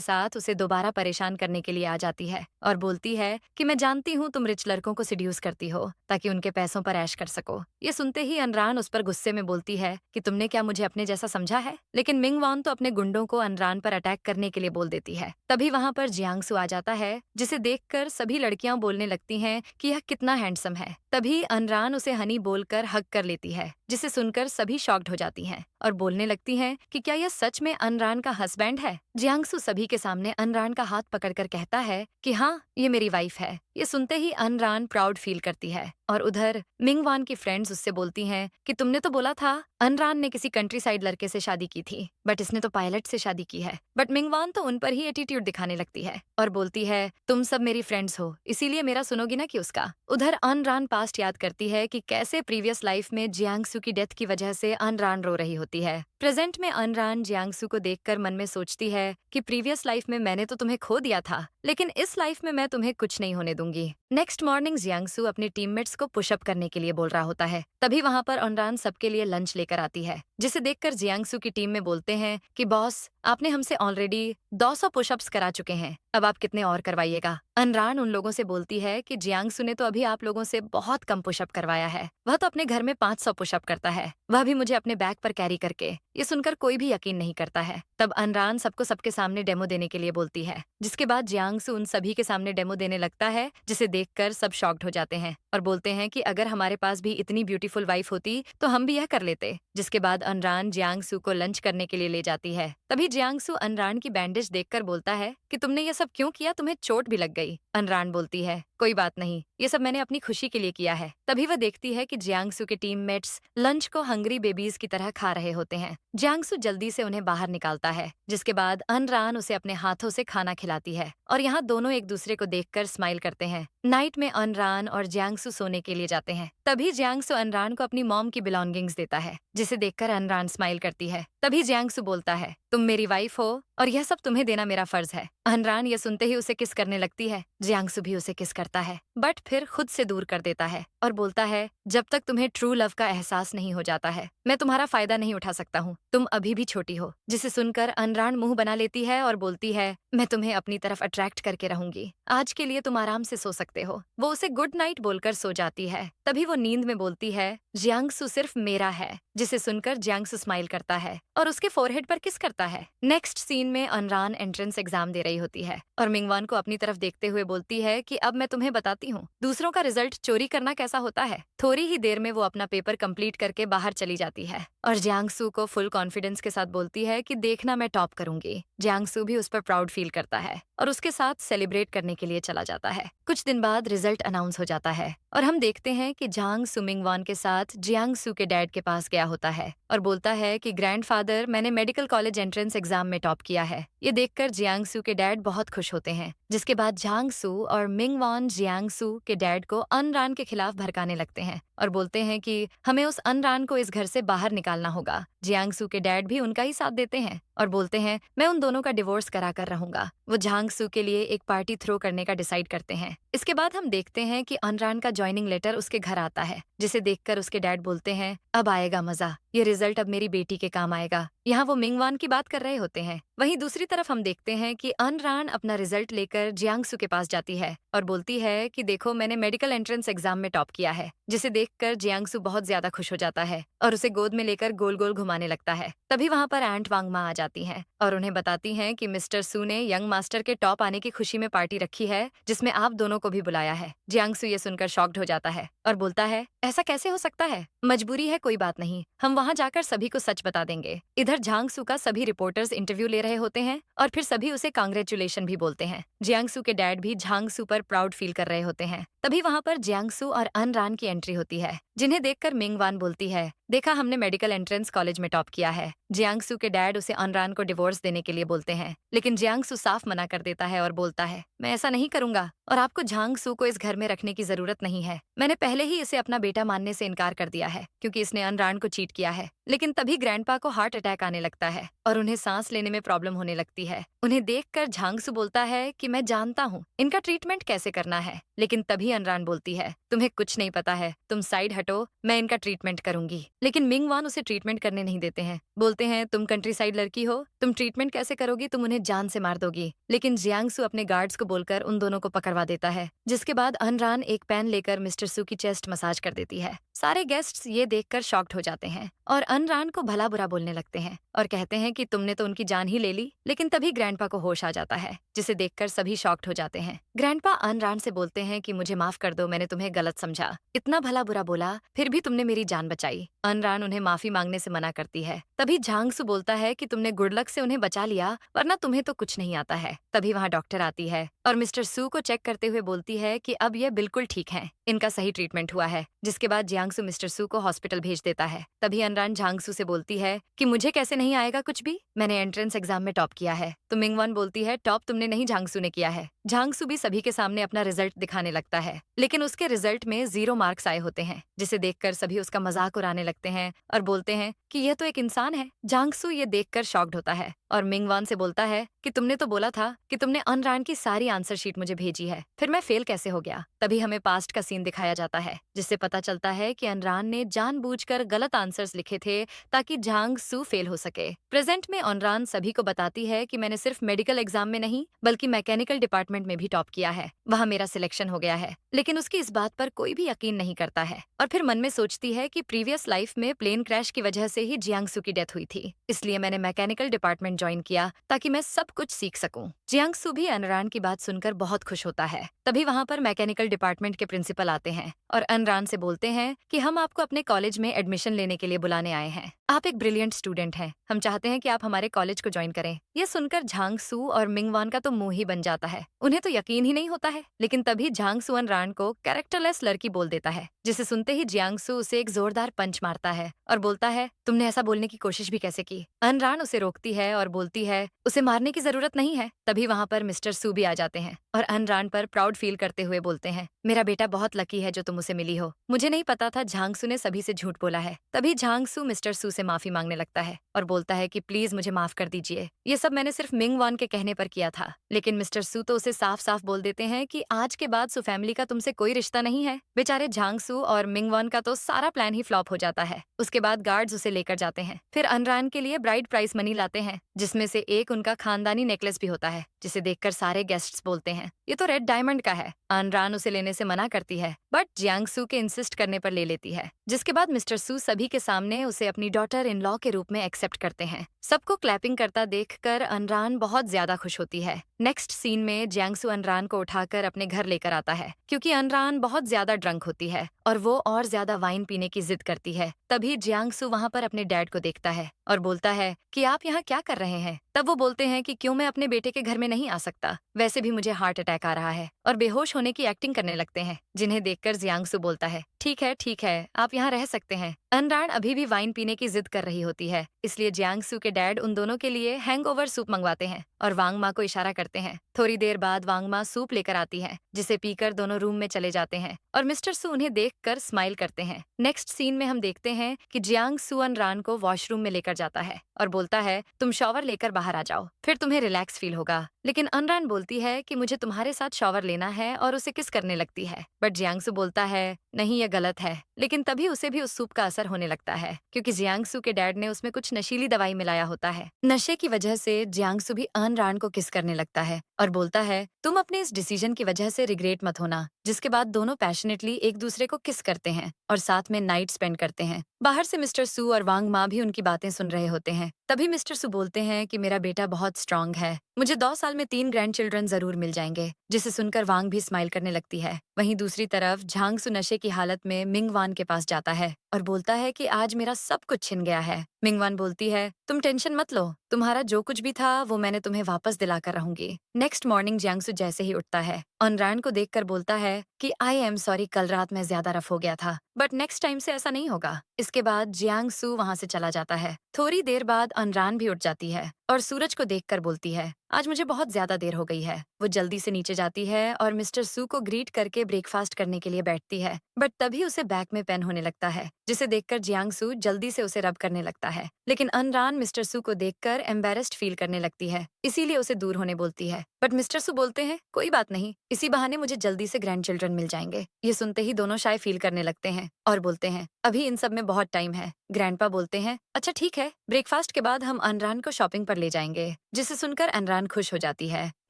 साथ उसे दोबारा परेशान करने के लिए आ जाती है और बोलती है कि मैं जानती हूँ तुम रिच लड़कों को सिड्यूस करती हो ताकि उनके पैसों पर ऐश कर सको। ये सुनते ही अनरान उस पर गुस्से में बोलती है कि तुमने क्या मुझे अपने जैसा समझा है। लेकिन मिंगवान तो अपने गुंडों को अनरान पर अटैक करने के लिए बोल देती है। तभी वहां पर जियांगसू आ जाता है, जिसे देखकर सभी लड़कियां बोलने लगती हैं कि यह कितना हैंडसम है। तभी अनरान उसे हनी बोलकर हग कर लेती है, जिसे सुनकर सभी शॉक्ड हो जाती हैं और बोलने लगती हैं कि क्या यह सच में अनरान का हस्बैंड है। जियांगसू सभी के सामने अनरान का हाथ पकड़कर कहता है कि हाँ, ये मेरी वाइफ है। ये सुनते ही अनरान प्राउड फील करती है और उधर मिंगवान की फ्रेंड्स उससे बोलती हैं कि तुमने तो बोला था अनरान ने किसी कंट्री साइड लड़के से शादी की थी, बट इसने तो पायलट से शादी की है। बट मिंगवान तो उन पर ही एटीट्यूड दिखाने लगती है और बोलती है तुम सब मेरी फ्रेंड्स हो, इसीलिए मेरा सुनोगी ना कि उसका। उधर अनरान पास्ट याद करती है कि कैसे प्रीवियस लाइफ में जियांगसू की डेथ की वजह से अनरान रो रही होती है। प्रेजेंट में अनरान जियांगसू को देखकर मन में सोचती है कि प्रीवियस लाइफ में मैंने तो तुम्हें खो दिया था, लेकिन इस लाइफ में मैं तुम्हें कुछ नहीं होने दूंगी। नेक्स्ट मॉर्निंग जियांगसू अपने टीममेट्स को पुशअप करने के लिए बोल रहा होता है। तभी वहां पर अनरान सबके लिए लंच लेकर आती है, जिसे देखकर जियांगसू की टीम में बोलते हैं कि बॉस, आपने हमसे ऑलरेडी 200 पुशअप्स करा चुके हैं, अब आप कितने और करवाइएगा। अनरान उन लोगों से बोलती है कि जियांगसू ने तो अभी आप लोगों से बहुत कम पुशअप करवाया है, वह तो अपने घर में 500 पुशअप करता है, वह भी मुझे अपने बैक पर कैरी करके। ये सुनकर कोई भी यकीन नहीं करता है। तब अनरान सबको सबके सामने डेमो देने के लिए बोलती है, जिसके बाद जियांगसू उन सभी के सामने डेमो देने लगता है, जिसे देखकर सब शॉक्ड हो जाते हैं और बोलते हैं कि अगर हमारे पास भी इतनी ब्यूटीफुल वाइफ होती तो हम भी यह कर लेते। जिसके बाद अनरान जियांगसू को लंच करने के लिए ले जाती है। तभी जियांगसू अनरान की बैंडेज देखकर बोलता है कि तुमने ये सब क्यों किया, तुम्हें चोट भी लग गई। अनरान बोलती है कोई बात नहीं, ये सब मैंने अपनी खुशी के लिए किया है। तभी वह देखती है कि जियांगसू के टीममेट्स लंच को हंग्री बेबीज की तरह खा रहे होते हैं। जियांगसू जल्दी से उन्हें बाहर निकालता है, जिसके बाद अनरान उसे अपने हाथों से खाना खिलाती है और यहाँ दोनों एक दूसरे को देखकर स्माइल करते हैं। नाइट में अनरान और जियांगसू सोने के लिए जाते हैं। तभी जियांगसू अनरान को अपनी मॉम की बिलोंगिंग्स देता है, जिसे देखकर अनरान स्माइल करती है। तभी जियांगसू बोलता है तुम मेरी वाइफ हो और यह सब तुम्हें देना मेरा फर्ज है। अनरान ये सुनते ही उसे किस करने लगती है। जियांगसू भी उसे किस करता है, बट फिर खुद से दूर कर देता है और बोलता है जब तक तुम्हें ट्रू लव का एहसास नहीं हो जाता है, मैं तुम्हारा फायदा नहीं उठा सकता हूँ, तुम अभी भी छोटी हो। जिसे सुनकर अनरान मुंह बना लेती है और बोलती है मैं तुम्हें अपनी तरफ अट्रैक्ट करके रहूंगी, आज के लिए तुम आराम से सो सकते हो। वो उसे गुड नाइट बोलकर सो जाती है। तभी वो नींद में बोलती है जियांगसू सिर्फ मेरा है, जिसे सुनकर जियांगसू स्माइल करता है और उसके फोरहेड पर किस करता है। नेक्स्ट सीन में अनरान एंट्रेंस एग्जाम दे रही होती है और मिंगवान को अपनी तरफ देखते हुए बोलती है कि अब मैं तुम्हें बताती हूँ दूसरों का रिजल्ट चोरी करना कैसा होता है। थोड़ी ही देर में वो अपना पेपर कंप्लीट करके बाहर चली जाती है और जियांगसू को फुल कॉन्फिडेंस के साथ बोलती है कि देखना मैं टॉप करूंगी। जियांगसू भी उस पर प्राउड फील करता है और उसके साथ सेलिब्रेट करने के लिए चला जाता है। कुछ दिन बाद रिजल्ट अनाउंस हो जाता है और हम देखते हैं कि जियांगसू मिंगवान के साथ जियांगसू के डैड के पास गया होता है और बोलता है कि ग्रैंडफादर, मैंने मेडिकल कॉलेज एंट्रेंस एग्जाम में टॉप किया है। ये देखकर जियांगसू के डैड बहुत खुश होते हैं। जिसके बाद जियांगसू और मिंगवान जियांगसू के डैड को अनरान के खिलाफ भड़काने लगते हैं और बोलते हैं कि हमें उस अनरान को इस घर से बाहर निकालना होगा। जियांगसू के डैड भी उनका ही साथ देते हैं और बोलते हैं मैं उन दोनों का डिवोर्स करा कर रहूंगा। वो जियांगसू के लिए एक पार्टी थ्रो करने का डिसाइड करते हैं। इसके बाद हम देखते हैं कि अनरान का ज्वाइनिंग लेटर उसके घर आता है, जिसे देखकर उसके डैड बोलते हैं अब आएगा मजा, ये रिजल्ट अब मेरी बेटी के काम आएगा। यहाँ वो मिंगवान की बात कर रहे होते हैं। वहीं दूसरी तरफ हम देखते हैं कि अनरान अपना रिजल्ट लेकर जियांगसू के पास जाती है और बोलती है कि देखो मैंने मेडिकल एंट्रेंस एग्जाम में टॉप किया है। जिसे देखकर जियांगसू बहुत ज्यादा खुश हो जाता है और उसे गोद में लेकर गोल गोल घुमाने लगता है। तभी वहाँ पर आंट वांगमा आ जाती हैं और उन्हें बताती हैं कि मिस्टर सू ने यंग मास्टर के टॉप आने की खुशी में पार्टी रखी है, जिसमें आप दोनों को भी बुलाया है। जियांगसू ये सुनकर शॉक्ड हो जाता है और बोलता है ऐसा कैसे हो सकता है, मजबूरी है, कोई बात नहीं, हम वहाँ जाकर सभी को सच बता देंगे। इधर जियांगसू का सभी रिपोर्टर्स इंटरव्यू ले रहे होते हैं और फिर सभी उसे कांग्रेचुलेशन भी बोलते हैं। जियांगसू के डैड भी जियांगसू पर प्राउड फील कर रहे होते हैं। तभी वहाँ पर जियांगसू और अनरान की एंट्री होती है। जिन्हें देखकर मिंग वान बोलती है, देखा हमने मेडिकल एंट्रेंस कॉलेज में टॉप किया है। जियांगसू के डैड उसे अनरान को डिवोर्स देने के लिए बोलते हैं, लेकिन जियांगसू साफ मना कर देता है और बोलता है, मैं ऐसा नहीं करूंगा और आपको झांगसू को इस घर में रखने की जरूरत नहीं है। मैंने पहले ही इसे अपना बेटा मानने से इनकार कर दिया है क्योंकि इसने अनरान को चीट किया है। लेकिन तभी ग्रैंडपा को हार्ट अटैक आने लगता है और उन्हें सांस लेने में प्रॉब्लम होने लगती है। उन्हें देखकर झांगसू बोलता है कि मैं जानता हूँ इनका ट्रीटमेंट कैसे करना है, लेकिन तभी अनरान बोलती है, तुम्हें कुछ नहीं पता है, तुम साइड हटो, मैं इनका ट्रीटमेंट करूंगी। लेकिन मिंग वान उसे ट्रीटमेंट करने नहीं देते हैं। बोलते हैं, तुम कंट्री साइड लड़की हो, तुम ट्रीटमेंट कैसे करोगी, तुम उन्हें जान से मार दोगी। लेकिन जियांगसू अपने गार्ड्स को बोलकर उन दोनों को पकड़वा देता है, जिसके बाद अनरान एक पेन लेकर मिस्टर सू की चेस्ट मसाज कर देती है। सारे गेस्ट्स ये देखकर शॉक्ड हो जाते हैं और अनरान को भला बुरा बोलने लगते हैं और कहते हैं कि तुमने तो उनकी जान ही ले ली। लेकिन तभी ग्रैंडपा को होश आ जाता है, जिसे देखकर सभी शॉक्ड हो जाते हैं। ग्रैंडपा अनरान से बोलते हैं कि मुझे माफ कर दो, मैंने तुम्हें गलत समझा, इतना भला बुरा बोला, फिर भी तुमने मेरी जान बचाई। अनरान उन्हें माफी मांगने से मना करती है। तभी झांगसू बोलता है कि तुमने गुड लक से उन्हें बचा लिया, वरना तुम्हें तो कुछ नहीं आता है। तभी वहाँ डॉक्टर आती है और मिस्टर सू को चेक करते हुए बोलती है कि अब ये बिल्कुल ठीक है, इनका सही ट्रीटमेंट हुआ है। जिसके बाद जियांगसू मिस्टर सू को हॉस्पिटल भेज देता है। तभी अनरान झांगसू से बोलती है कि मुझे कैसे नहीं आएगा कुछ भी, मैंने एंट्रेंस एग्जाम में टॉप किया है। तो मिंगवान बोलती है, टॉप तुमने नहीं, झांगसू ने किया है। झांगसू भी सभी के सामने अपना रिजल्ट दिखाने लगता है, लेकिन उसके रिजल्ट में 0 मार्क्स आए होते हैं, जिसे देखकर सभी उसका मजाक उड़ाने लगते हैं और बोलते हैं कि यह तो एक इंसान है। झांगसू ये देखकर शॉक्ड होता है और मिंगवान से बोलता है कि तुमने तो बोला था कि तुमने अनरान की सारी आंसर शीट मुझे भेजी है, फिर मैं फेल कैसे हो गया। तभी हमें पास्ट का सीन दिखाया जाता है, जिससे पता चलता है कि अनरान ने जानबूझकर गलत आंसर्स लिखे थे ताकि झांगसू फेल हो सके। प्रेजेंट में अनरान सभी को बताती है कि मैंने सिर्फ मेडिकल एग्जाम में नहीं बल्कि मैकेनिकल डिपार्टमेंट में भी टॉप किया है, वहाँ मेरा सिलेक्शन हो गया है। लेकिन उसकी इस बात पर कोई भी यकीन नहीं करता है और फिर मन में सोचती है कि प्रीवियस लाइफ में प्लेन क्रैश की वजह से ही जियांगसू की डेथ हुई थी, इसलिए मैंने मैकेनिकल डिपार्टमेंट ज्वाइन किया ताकि मैं सब कुछ सीख सकूं। जियांगसू भी अनरान की बात सुनकर बहुत खुश होता है। तभी वहाँ पर मैकेनिकल डिपार्टमेंट के प्रिंसिपल आते हैं और अनरान से बोलते हैं कि हम आपको अपने कॉलेज में एडमिशन लेने के लिए बुलाने आए हैं, आप एक ब्रिलियंट स्टूडेंट हैं, हम चाहते हैं कि आप हमारे कॉलेज को ज्वाइन करें। ये सुनकर झांगसू और मिंगवान का तो मुंह ही बन जाता है, उन्हें तो यकीन ही नहीं होता है। लेकिन तभी झांगसू अनरान को कैरेक्टरलेस लड़की बोल देता है, जिसे सुनते ही जियांगसू उसे एक जोरदार पंच मारता है और बोलता है, तुमने ऐसा बोलने की कोशिश भी कैसे की। अनरान उसे रोकती है और बोलती है उसे मारने की जरूरत नहीं है। तभी वहाँ पर मिस्टर सू भी आ जाते हैं और अनरान पर प्राउड फील करते हुए बोलते हैं, मेरा बेटा बहुत लकी है जो तुम उसे मिली हो, मुझे नहीं पता था झांगसू ने सभी से झूठ बोला है। तभी झांगसू मिस्टर सू से माफी मांगने लगता है और बोलता है कि प्लीज मुझे माफ कर दीजिए, ये सब मैंने सिर्फ मिंग वान के कहने पर किया था। लेकिन मिस्टर सू तो उसे साफ साफ बोल देते हैं कि आज के बाद सू फैमिली का तुमसे कोई रिश्ता नहीं है। बेचारे झांगसू और मिंग वान का तो सारा प्लान ही फ्लॉप हो जाता है। उसके बाद गार्ड्स उसे लेकर जाते हैं, फिर अनरान के लिए ब्राइड प्राइस मनी लाते हैं, जिसमें से एक उनका खानदानी नेकलेस भी होता है, जिसे देखकर सारे गेस्ट्स बोलते हैं ये तो रेड डायमंड का है। अनरान उसे लेने से मना करती है, बट जियांगसू के इंसिस्ट करने पर ले लेती है, जिसके बाद मिस्टर सू सभी के सामने उसे अपनी डॉटर इन लॉ के रूप में एक्सेप्ट करते हैं। सबको क्लैपिंग करता देखकर अनरान बहुत ज्यादा खुश होती है। नेक्स्ट सीन में जियांगसू अनरान को उठाकर अपने घर लेकर आता है, क्योंकि अनरान बहुत ज्यादा ड्रंक होती है और वो और ज्यादा वाइन पीने की जिद करती है। तभी जियांगसू वहाँ पर अपने डैड को देखता है और बोलता है कि आप यहाँ क्या कर रहे हैं। तब वो बोलते हैं कि क्यों मैं अपने बेटे के घर में नहीं आ सकता, वैसे भी मुझे हार्ट अटैक आ रहा है, और बेहोश होने की एक्टिंग करने लगते हैं, जिन्हें देखकर जियांगसू बोलता है ठीक है आप यहाँ रह सकते हैं। अनरान अभी भी वाइन पीने की जिद कर रही होती है, इसलिए जियांगसू के डैड उन दोनों के लिए हैंगओवर सूप मंगवाते हैं और वांग मा को इशारा करते हैं। थोड़ी देर बाद वांग मा सूप लेकर आती है, जिसे पीकर दोनों रूम में चले जाते हैं और मिस्टर सू उन्हें देखकर स्माइल करते हैं। नेक्स्ट सीन में हम देखते हैं कि जियांगसू अनरान को वॉशरूम में लेकर जाता है और बोलता है तुम शॉवर लेकर बाहर आ जाओ, फिर तुम्हें रिलैक्स फील होगा। लेकिन अनरान बोलती है कि मुझे तुम्हारे साथ शॉवर लेना है और उसे किस करने लगती है, बट जियांगसू बोलता है नहीं ये गलत है। लेकिन तभी उसे भी उस सूप का असर होने लगता है, क्योंकि जियांगसू के डैड ने उसमें कुछ नशीली दवाई मिलाया होता है। नशे की वजह से जियांगसू भी अनरान को किस करने लगता है और बोलता है तुम अपने इस डिसीजन की वजह से रिग्रेट मत होना। जिसके बाद दोनों पैशनेटली एक दूसरे को किस करते हैं और साथ में नाइट स्पेंड करते हैं। बाहर से मिस्टर सू और वांग मा भी उनकी बातें सुन रहे होते हैं। तभी मिस्टर सू बोलते हैं कि मेरा बेटा बहुत स्ट्रांग है, मुझे 2 साल में 3 ग्रैंड चिल्ड्रन जरूर मिल जाएंगे, जिसे सुनकर वांग भी स्माइल करने लगती है। वहीं दूसरी तरफ झांगसू नशे की हालत में मिंगवान के पास जाता है और बोलता है कि आज मेरा सब कुछ छिन गया है। मिंगवान बोलती है तुम टेंशन मत लो, तुम्हारा जो कुछ भी था वो मैंने तुम्हें वापस दिलाकर रहूंगी। नेक्स्ट मॉर्निंग जियांगसू जैसे ही उठता है अनरान को देखकर बोलता है कि आई एम सॉरी, कल रात में ज्यादा रफ हो गया था, बट नेक्स्ट टाइम से ऐसा नहीं होगा। इसके बाद जियांग सू वहां से चला जाता है। थोड़ी देर बाद अनरान भी उठ जाती है और सूरज को देखकर बोलती है, आज मुझे बहुत ज्यादा देर हो गई है। वो जल्दी से नीचे जाती है और मिस्टर सू को ग्रीट करके ब्रेकफास्ट करने के लिए बैठती है, बट तभी उसे बैक में पेन होने लगता है, जिसे देखकर जियांग सू जल्दी से उसे रब करने लगता है। लेकिन अनरान मिस्टर सू को देखकर एम्बेरस्ड फील करने लगती है, इसीलिए उसे दूर होने बोलती है। बट मिस्टर सू बोलते हैं, कोई बात नहीं, इसी बहाने मुझे जल्दी से ग्रैंड चिल्ड्रन मिल जाएंगे। ये सुनते ही दोनों शाय फील करने लगते हैं और बोलते हैं, अभी इन सब में बहुत टाइम है। ग्रैंडपा बोलते हैं, अच्छा ठीक है, ब्रेकफास्ट के बाद हम अनरान को शॉपिंग पर ले जाएंगे, जिसे सुनकर अनरान खुश हो जाती है।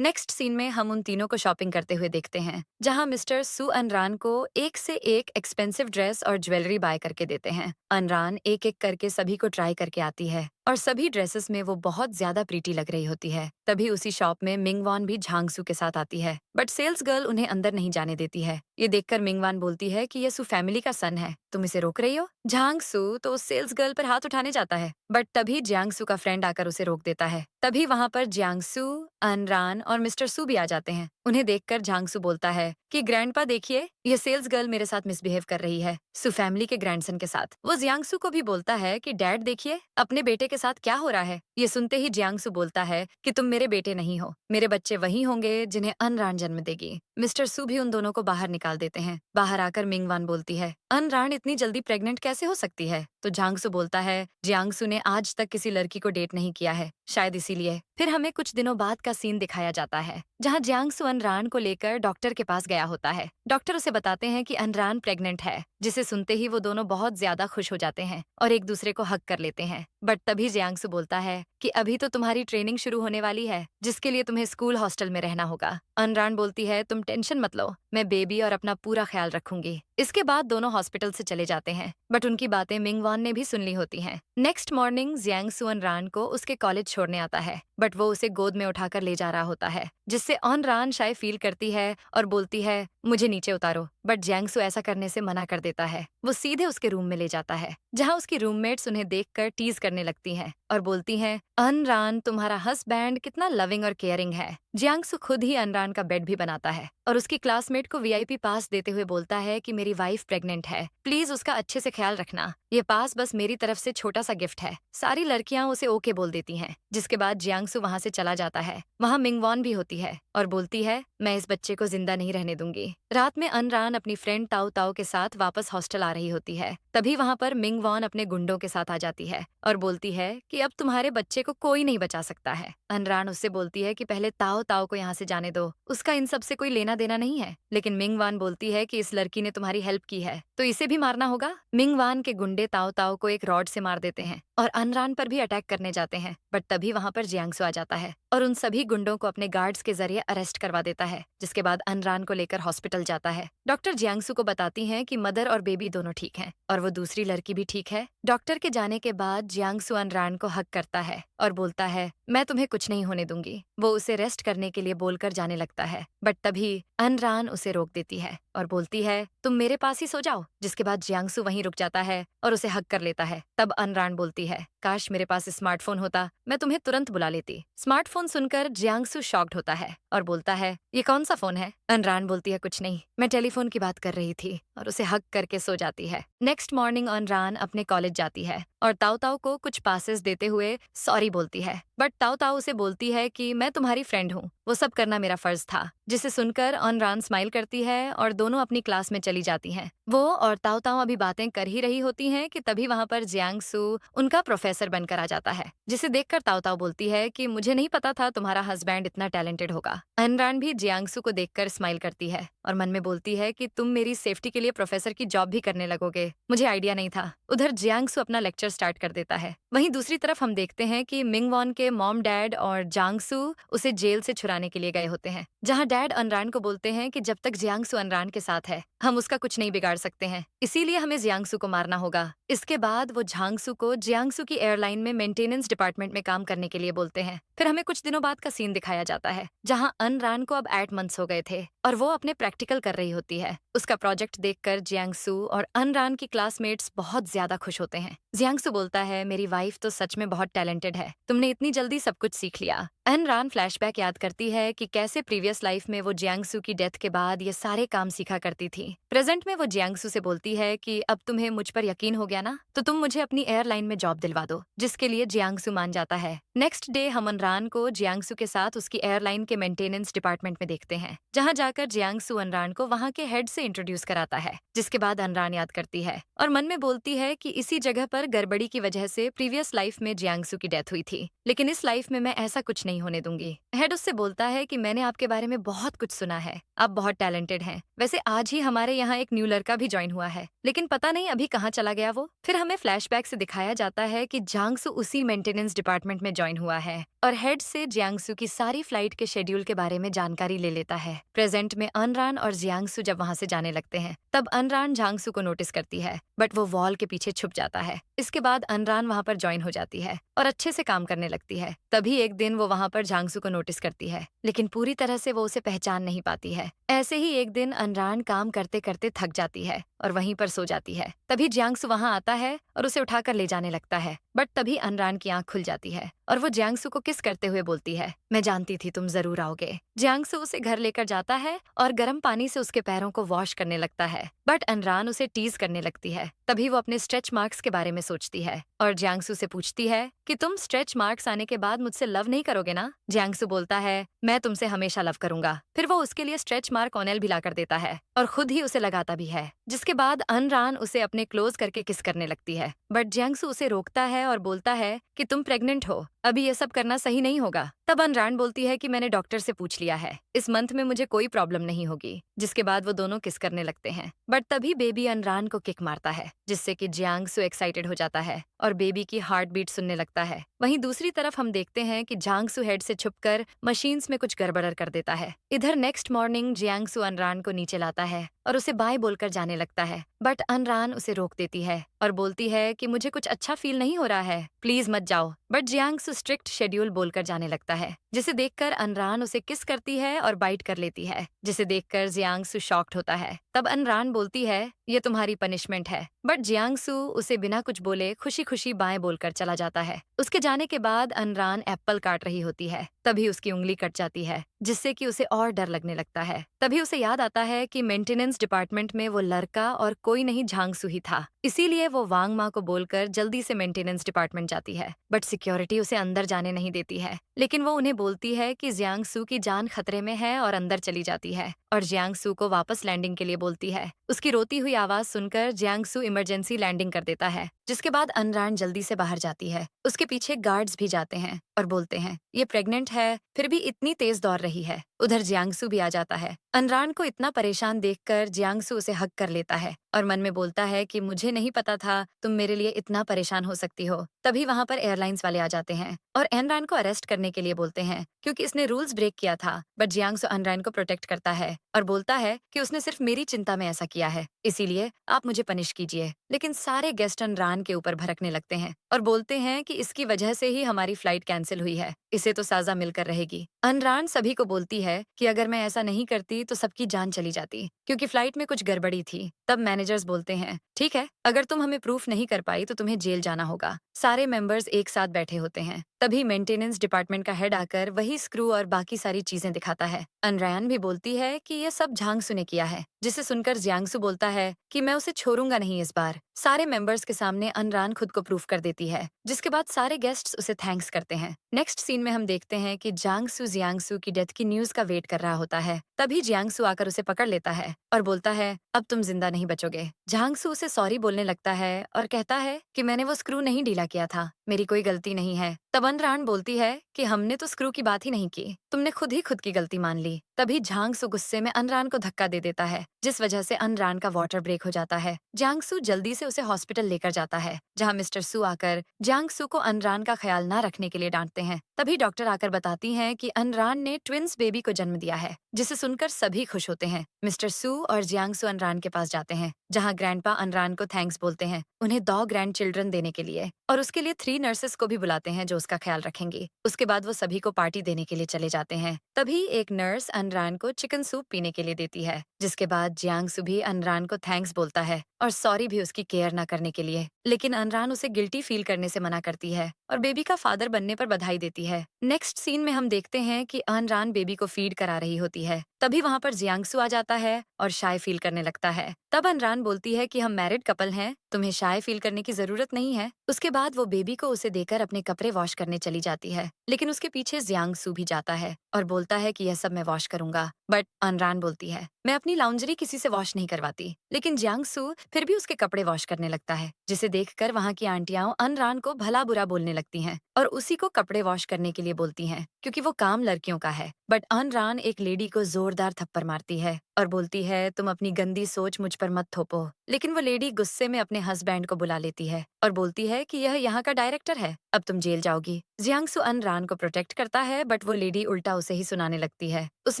नेक्स्ट सीन में हम उन तीनों को शॉपिंग करते हुए देखते हैं, जहां मिस्टर सू अनरान को एक से एक एक्सपेंसिव ड्रेस और ज्वेलरी बाय करके देते हैं। अनरान एक एक करके सभी को ट्राई करके आती है और सभी ड्रेसेस में वो बहुत ज्यादा प्रीटी लग रही होती है। तभी उसी शॉप में मिंगवान भी झांगसू के साथ आती है, बट सेल्स गर्ल उन्हें अंदर नहीं जाने देती है। ये देखकर मिंगवान बोलती है कि ये सू फैमिली का सन है, तुम इसे रोक रही हो। झांगसू तो उस सेल्स गर्ल पर हाथ उठाने जाता है, बट तभी जियांगसू का फ्रेंड आकर उसे रोक देता है। तभी वहां पर जियांगसू, अनरान और मिस्टर सू भी आ जाते हैं। उन्हें देखकर झांगसू बोलता है कि ग्रैंडपा देखिए, ये सेल्स गर्ल मेरे साथ मिसबिहेव कर रही है, सू फैमिली के ग्रैंडसन के साथ। वो जियांगसू को भी बोलता है कि डैड देखिए, अपने बेटे के साथ क्या हो रहा है। ये सुनते ही जियांगसू बोलता है कि तुम मेरे बेटे नहीं हो, मेरे बच्चे वही होंगे जिन्हें अनरान जन्म देगी। मिस्टर सू भी उन दोनों को बाहर निकाल देते हैं। बाहर आकर मिंगवान बोलती है, अनरान इतनी जल्दी प्रेग्नेंट कैसे हो सकती है। तो झांगसू बोलता है, जियांगसू ने आज तक किसी लड़की को डेट नहीं किया है, शायद इसीलिए। फिर हमें कुछ दिनों बाद का सीन दिखाया जाता है, जहां जियांगसू अनरान को लेकर डॉक्टर के पास गया होता है। डॉक्टर उसे बताते हैं कि अनरान प्रेग्नेंट है, जिसे सुनते ही वो दोनों बहुत ज्यादा खुश हो जाते हैं और एक दूसरे को हक कर लेते हैं। बट तभी जियांगसू बोलता है कि अभी तो तुम्हारी ट्रेनिंग शुरू होने वाली है, जिसके लिए तुम्हें स्कूल हॉस्टल में रहना होगा। अनरान बोलती है, तुम टेंशन मत लो, मैं बेबी और अपना पूरा ख्याल रखूंगी। इसके बाद दोनों हॉस्पिटल से चले जाते हैं, बट उनकी बातें मिंगवान ने भी सुन ली होती हैं। नेक्स्ट मॉर्निंग जियांगसू अनरान को उसके कॉलेज छोड़ने आता है, बट वो उसे गोद में उठाकर ले जा रहा होता है, जिससे अनरान शायद फील करती है और बोलती है, मुझे नीचे उतारो। बट जियांगसू ऐसा करने से मना कर देता है। वो सीधे उसके रूम में ले जाता है, जहाँ उसकी रूममेट्स उन्हें देखकर टीज करने लगती हैं और बोलती हैं, अनरान तुम्हारा हस्बैंड कितना लविंग और केयरिंग है। जियांगसू खुद ही अनरान का बेड भी बनाता है और उसकी क्लासमेट को वीआईपी पास देते हुए बोलता है कि मेरी वाइफ प्रेग्नेंट है, प्लीज उसका अच्छे से ख्याल रखना। ये पास बस मेरी तरफ से छोटा सा गिफ्ट है। सारी लड़कियां उसे ओके बोल देती हैं, जिसके बाद जियांगसू वहां से चला जाता है। वहां मिंगवान भी होती है और बोलती है, मैं इस बच्चे को जिंदा नहीं रहने दूंगी। रात में अनरान अपनी फ्रेंड ताऊ ताऊ के साथ वापस हॉस्टल आ रही होती है। तभी वहां पर मिंगवान अपने गुंडों के साथ आ जाती है और बोलती है कि अब तुम्हारे बच्चे को कोई नहीं बचा सकता है। अनरान उससे बोलती है कि पहले ताऊ ताऊ को यहाँ से जाने दो, उसका इन सब से कोई लेना देना नहीं है। लेकिन मिंगवान बोलती है कि इस लड़की ने तुम्हारी हेल्प की है, तो इसे भी मारना होगा। मिंगवान के गुंडे ताऊ ताऊ को एक रॉड से मार देते हैं और अनरान पर भी अटैक करने जाते हैं, बट तभी वहां पर जियांगसू आ जाता है और उन सभी गुंडों को अपने गार्ड्स के जरिए अरेस्ट करवा देता है। जिसके बाद अनरान को लेकर हॉस्पिटल जाता है। डॉक्टर जियांगसू को बताती हैं कि मदर और बेबी दोनों ठीक हैं और वो दूसरी लड़की भी ठीक है। डॉक्टर के जाने के बाद जियांगसू अनरान को हक करता है और बोलता है, मैं तुम्हें कुछ नहीं होने दूंगी। वो उसे रेस्ट करने के लिए बोलकर जाने लगता है, बट तभी अनरान उसे रोक देती है और बोलती है, तुम मेरे पास ही सो जाओ। जिसके बाद जियांगसू वहीं रुक जाता है और उसे हक कर लेता है। तब अनरान बोलती है, काश मेरे पास स्मार्टफोन होता, मैं तुम्हें तुरंत बुला लेती। स्मार्टफोन सुनकर जियांगसू शॉक्ड होता है और बोलता है, ये कौन सा फोन है। अनरान बोलती है, कुछ नहीं, मैं टेलीफोन की बात कर रही थी, और उसे हक करके सो जाती है। नेक्स्ट मॉर्निंग अनरान अपने कॉलेज जाती है और ताऊ ताऊ को कुछ पासेस देते हुए सॉरी बोलती है, बट ताऊ ताऊ उसे बोलती है कि मैं तुम्हारी फ्रेंड हूँ, वो सब करना मेरा फर्ज था। जिसे सुनकर अनरान स्माइल करती है और दोनों अपनी क्लास में चली जाती हैं। वो और ताऊ ताऊ अभी बातें कर ही रही होती हैं कि तभी वहां पर जियांगसू उनका प्रोफेसर बनकर आ जाता है, जिसे देखकर ताऊ ताऊ बोलती है कि मुझे नहीं पता था तुम्हारा हस्बैंड इतना टैलेंटेड होगा। अनरान भी जियांगसू को देखकर स्माइल करती है और मन में बोलती है कि तुम मेरी सेफ्टी के लिए प्रोफेसर की जॉब भी करने लगोगे, मुझे आइडिया नहीं था। उधर जियांगसू अपना लेक्चर स्टार्ट कर देता है। वहीं दूसरी तरफ हम देखते हैं कि मिंगवॉन के मॉम डैड और जियांगसू उसे जेल से छुड़ाने के लिए गए होते हैं, जहां डैड अनरान को बोलते हैं कि जब तक जियांगसू अनरान के साथ है, हम उसका कुछ नहीं बिगाड़ सकते हैं, इसीलिए हमें जियांगसू को मारना होगा। इसके बाद वो झांगसू को जियांगसू की एयरलाइन में मेंटेनेंस डिपार्टमेंट में काम करने के लिए बोलते हैं। फिर हमें कुछ दिनों बाद का सीन दिखाया जाता है, जहां अनरान को अब 8 मंथ्स हो गए थे और वो अपने प्रैक्टिकल कर रही होती है। उसका प्रोजेक्ट देखकर जियांगसू और अनरान की क्लासमेट्स बहुत ज्यादा खुश होते हैं। जियांगसू बोलता है, मेरी वाइफ तो सच में बहुत टैलेंटेड है, तुमने इतनी जल्दी सब कुछ सीख लिया। अनरान फ्लैशबैक याद करती है कि कैसे प्रीवियस लाइफ में वो जियांगसू की डेथ के बाद ये सारे काम सीखा करती थी। प्रेजेंट में वो जियांगसू से बोलती है कि अब तुम्हें मुझ पर यकीन हो गया ना, तो तुम मुझे अपनी एयरलाइन में जॉब दिलवा दो, जिसके लिए जियांगसू मान जाता है। नेक्स्ट डे हम अनरान को जियांगसू के साथ उसकी एयरलाइन के मेंटेनेंस डिपार्टमेंट में देखते हैं, जहां जाकर जियांगसू अनरान को वहां के हेड से इंट्रोड्यूस कराता है। जिसके बाद अनरान याद करती है और मन में बोलती है कि इसी जगह पर गड़बड़ी की वजह से प्रीवियस लाइफ में जियांगसू की डेथ हुई थी, लेकिन इस लाइफ में मैं ऐसा कुछ नहीं होने दूंगी। हेड उससे बोलता है कि मैंने आपके बारे में बहुत कुछ सुना है, आप बहुत टैलेंटेड हैं। वैसे आज ही हमारे यहाँ एक न्यू लड़का भी ज्वाइन हुआ है, लेकिन पता नहीं अभी कहाँ चला गया वो। फिर हमें फ्लैशबैक से दिखाया जाता है कि जियांगसू उसी मेंटेनेंस डिपार्टमेंट में ज्वाइन हुआ है और हेड से जियांगसू की सारी फ्लाइट के शेड्यूल के बारे में जानकारी ले लेता है। प्रेजेंट में अनरान और जियांगसू जब वहां से जाने लगते हैं, तब अनरान जियांगसू को नोटिस करती है, बट वो वॉल के पीछे छुप जाता है। इसके बाद अनरान वहां पर ज्वाइन हो जाती है और अच्छे से काम करने लगती है। तभी एक दिन वो वहां पर जियांगसू को नोटिस करती है, लेकिन पूरी तरह से वो उसे पहचान नहीं पाती है। ऐसे ही एक दिन अनरान काम करते करते थक जाती है और वहीं पर सो जाती है। तभी जियांगसू वहां आता है और उसे उठाकर ले जाने लगता है, बट तभी अनरान की आंख खुल जाती है और वो जियांगसू को किस करते हुए बोलती है, मैं जानती थी तुम जरूर आओगे। जियांगसू उसे घर लेकर जाता है और गर्म पानी से उसके पैरों को वॉश करने लगता है, बट अनरान उसे टीज करने लगती है। तभी वो अपने स्ट्रेच मार्क्स के बारे में सोचती है और जियांगसू से पूछती है कि तुम स्ट्रेच मार्क्स आने के बाद मुझसे लव नहीं करोगे ना। जियांगसू बोलता है, मैं तुमसे हमेशा लव करूंगा। फिर वो उसके लिए स्ट्रेच मार्क ऑनेल भी ला कर देता है और खुद ही उसे लगाता भी है। जिसके बाद अनरान उसे अपने क्लोज करके किस करने लगती है, बट जियांगसू उसे रोकता है और बोलता है कि तुम प्रेग्नेंट हो, अभी ये सब करना सही नहीं होगा। तब अनरान बोलती है कि मैंने डॉक्टर से पूछ लिया है, इस मंथ में मुझे कोई प्रॉब्लम नहीं होगी। जिसके बाद वो दोनों किस करने लगते हैं, बट तभी बेबी अनरान को किक मारता है, जिससे कि जियांगसू एक्साइटेड हो जाता है और बेबी की हार्ट बीट सुनने लगता है। वहीं दूसरी तरफ हम देखते हैं कि जियांगसू हेड से छुपकर मशीन्स में कुछ गड़बड़ कर देता है। इधर नेक्स्ट मॉर्निंग जियांगसू अनरान को नीचे लाता है और उसे बाय बोलकर जाने लगता है, बट अनरान उसे रोक देती है और बोलती है कि मुझे कुछ अच्छा फील नहीं हो रहा है, प्लीज मत जाओ। बट जियांगसू स्ट्रिक्ट शेड्यूल बोलकर जाने लगता है, जिसे देखकर अनरान उसे किस करती है और बाइट कर लेती है, जिसे देखकर जियांगसू शॉक्ड होता है। तब अनरान बोलती है, ये तुम्हारी पनिशमेंट है, बट जियांगसू उसे बिना कुछ बोले खुशी खुशी बाएं बोलकर चला जाता है। उसके जाने के बाद अनरान एप्पल काट रही होती है, तभी उसकी उंगली कट जाती है, जिससे कि उसे और डर लगने लगता है। तभी उसे याद आता है कि मेंटेनेंस डिपार्टमेंट में वो लड़का और कोई नहीं जियांगसू ही था, इसीलिए वो वांग माँ को बोलकर जल्दी से मेंटेनेंस डिपार्टमेंट जाती है, बट सिक्योरिटी उसे अंदर जाने नहीं देती है। लेकिन वो उन्हें बोलती है कि जियांगसू की जान खतरे में है और अंदर चली जाती है और जियांगसू को वापस लैंडिंग के लिए बोलती है। उसकी रोती हुई आवाज सुनकर जियांगसू इमरजेंसी लैंडिंग कर देता है, जिसके बाद अनरान जल्दी से बाहर जाती है। उसके पीछे गार्ड्स भी जाते हैं और बोलते हैं, ये प्रेग्नेंट है फिर भी इतनी तेज दौड़ रही है। उधर जियांगसू भी आ जाता है। अनरान को इतना परेशान देखकर जियांगसू उसे हक कर लेता है और मन में बोलता है कि मुझे नहीं पता था तुम मेरे लिए इतना परेशान हो सकती हो। तभी वहां पर एयरलाइंस वाले आ जाते हैं और अनरान को अरेस्ट करने के लिए बोलते हैं, क्योंकि इसने रूल्स ब्रेक किया था। बट जियांगसू अनरान को प्रोटेक्ट करता है और बोलता है कि उसने सिर्फ मेरी चिंता में ऐसा किया है, इसीलिए आप मुझे पनिश कीजिए। लेकिन सारे गेस्ट अनरान के ऊपर भड़कने लगते हैं और बोलते हैं कि इसकी वजह से ही हमारी फ्लाइट कैंसिल हुई है, इसे तो सजा मिलकर रहेगी। अनरान सभी को बोलती है कि अगर मैं ऐसा नहीं करती तो सबकी जान चली जाती, क्योंकि फ्लाइट में कुछ गड़बड़ी थी। तब मैनेजर्स बोलते हैं, ठीक है, अगर तुम हमें प्रूफ नहीं कर पाई तो तुम्हें जेल जाना होगा। सारे मेंबर्स एक साथ बैठे होते हैं। तभी मेंटेनेंस डिपार्टमेंट का हेड आकर वही स्क्रू और बाकी सारी चीजें दिखाता है। अनरान भी बोलती है कि ये सब जियांगसू ने किया है, जिसे सुनकर जियांगसू बोलता है कि मैं उसे छोड़ूंगा नहीं इस बार। सारे मेंबर्स के सामने अनरान खुद को प्रूफ कर देती है, जिसके बाद सारे गेस्ट्स उसे थैंक्स करते हैं। नेक्स्ट सीन में हम देखते हैं कि जियांगसू जियांगसू की डेथ की न्यूज का वेट कर रहा होता है। तभी जियांगसू आकर उसे पकड़ लेता है और बोलता है, अब तुम जिंदा नहीं बचोगे। जियांगसू उसे सॉरी बोलने लगता है और कहता है कि मैंने वो स्क्रू नहीं ढीला किया था, मेरी कोई गलती नहीं है। तब अनरान बोलती है कि हमने तो स्क्रू की बात ही नहीं की, तुमने खुद ही खुद की गलती मान ली। तभी जियांगसू गुस्से में अनरान को धक्का दे देता है, जिस वजह से अनरान का वाटर ब्रेक हो जाता है। जियांगसू जल्दी से उसे हॉस्पिटल लेकर जाता है, जहां मिस्टर सू आकर जियांगसू को अनरान का ख्याल ना रखने के लिए डांटते हैं। तभी डॉक्टर आकर बताती हैं कि अनरान ने ट्विंस बेबी को जन्म दिया है, जिसे सुनकर सभी खुश होते हैं। मिस्टर सू और जियांगसू अनरान के पास जाते हैं, जहां ग्रैंडपा अनरान को थैंक्स बोलते हैं उन्हें 2 ग्रैंड चिल्ड्रन देने के लिए, और उसके लिए 3 नर्सेस को भी बुलाते हैं जो उसका ख्याल रखेंगी। उसके बाद वो सभी को पार्टी देने के लिए चले जाते हैं। तभी एक नर्स अनरान को चिकन सूप पीने के लिए देती है, जिसके बाद जियांगसू भी अनरान को थैंक्स बोलता है और सॉरी भी उसकी केयर न करने के लिए। लेकिन अनरान उसे गिल्टी फील करने से मना करती है और बेबी का फादर बनने पर बधाई देती है। नेक्स्ट सीन में हम देखते हैं कि अनरान बेबी को फीड करा रही होती है। तभी वहाँ पर जियांगसू आ जाता है और शाय फील करने लगता है। तब अनरान बोलती है कि हम मैरिड कपल हैं, तुम्हें शाय फील करने की जरूरत नहीं है। उसके बाद वो बेबी को उसे देकर अपने कपड़े वॉश करने चली जाती है, लेकिन उसके पीछे जियांगसू भी जाता है और बोलता है कि यह सब मैं वॉश करूंगा। बट अनरान बोलती है मैं अपनी लाउंजरी किसी से वॉश नहीं करवाती। लेकिन जियांगसू फिर भी उसके कपड़े वॉश करने लगता है, जिसे देखकर वहाँ की आंटियां अनरान को भला बुरा बोलने लगती हैं और उसी को कपड़े वॉश करने के लिए बोलती हैं, क्योंकि वो काम लड़कियों का है। बट अनरान एक लेडी को जोरदार थप्पड़ मारती है और बोलती है तुम अपनी गंदी सोच मुझ पर मत थोपो। लेकिन वो लेडी गुस्से में अपने हस्बैंड को बुला लेती है और बोलती है कि यह यहाँ का डायरेक्टर है, अब तुम जेल जाओगी। जियांगसू अनरान को प्रोटेक्ट करता है, बट वो लेडी उल्टा उसे ही सुनाने लगती है। उस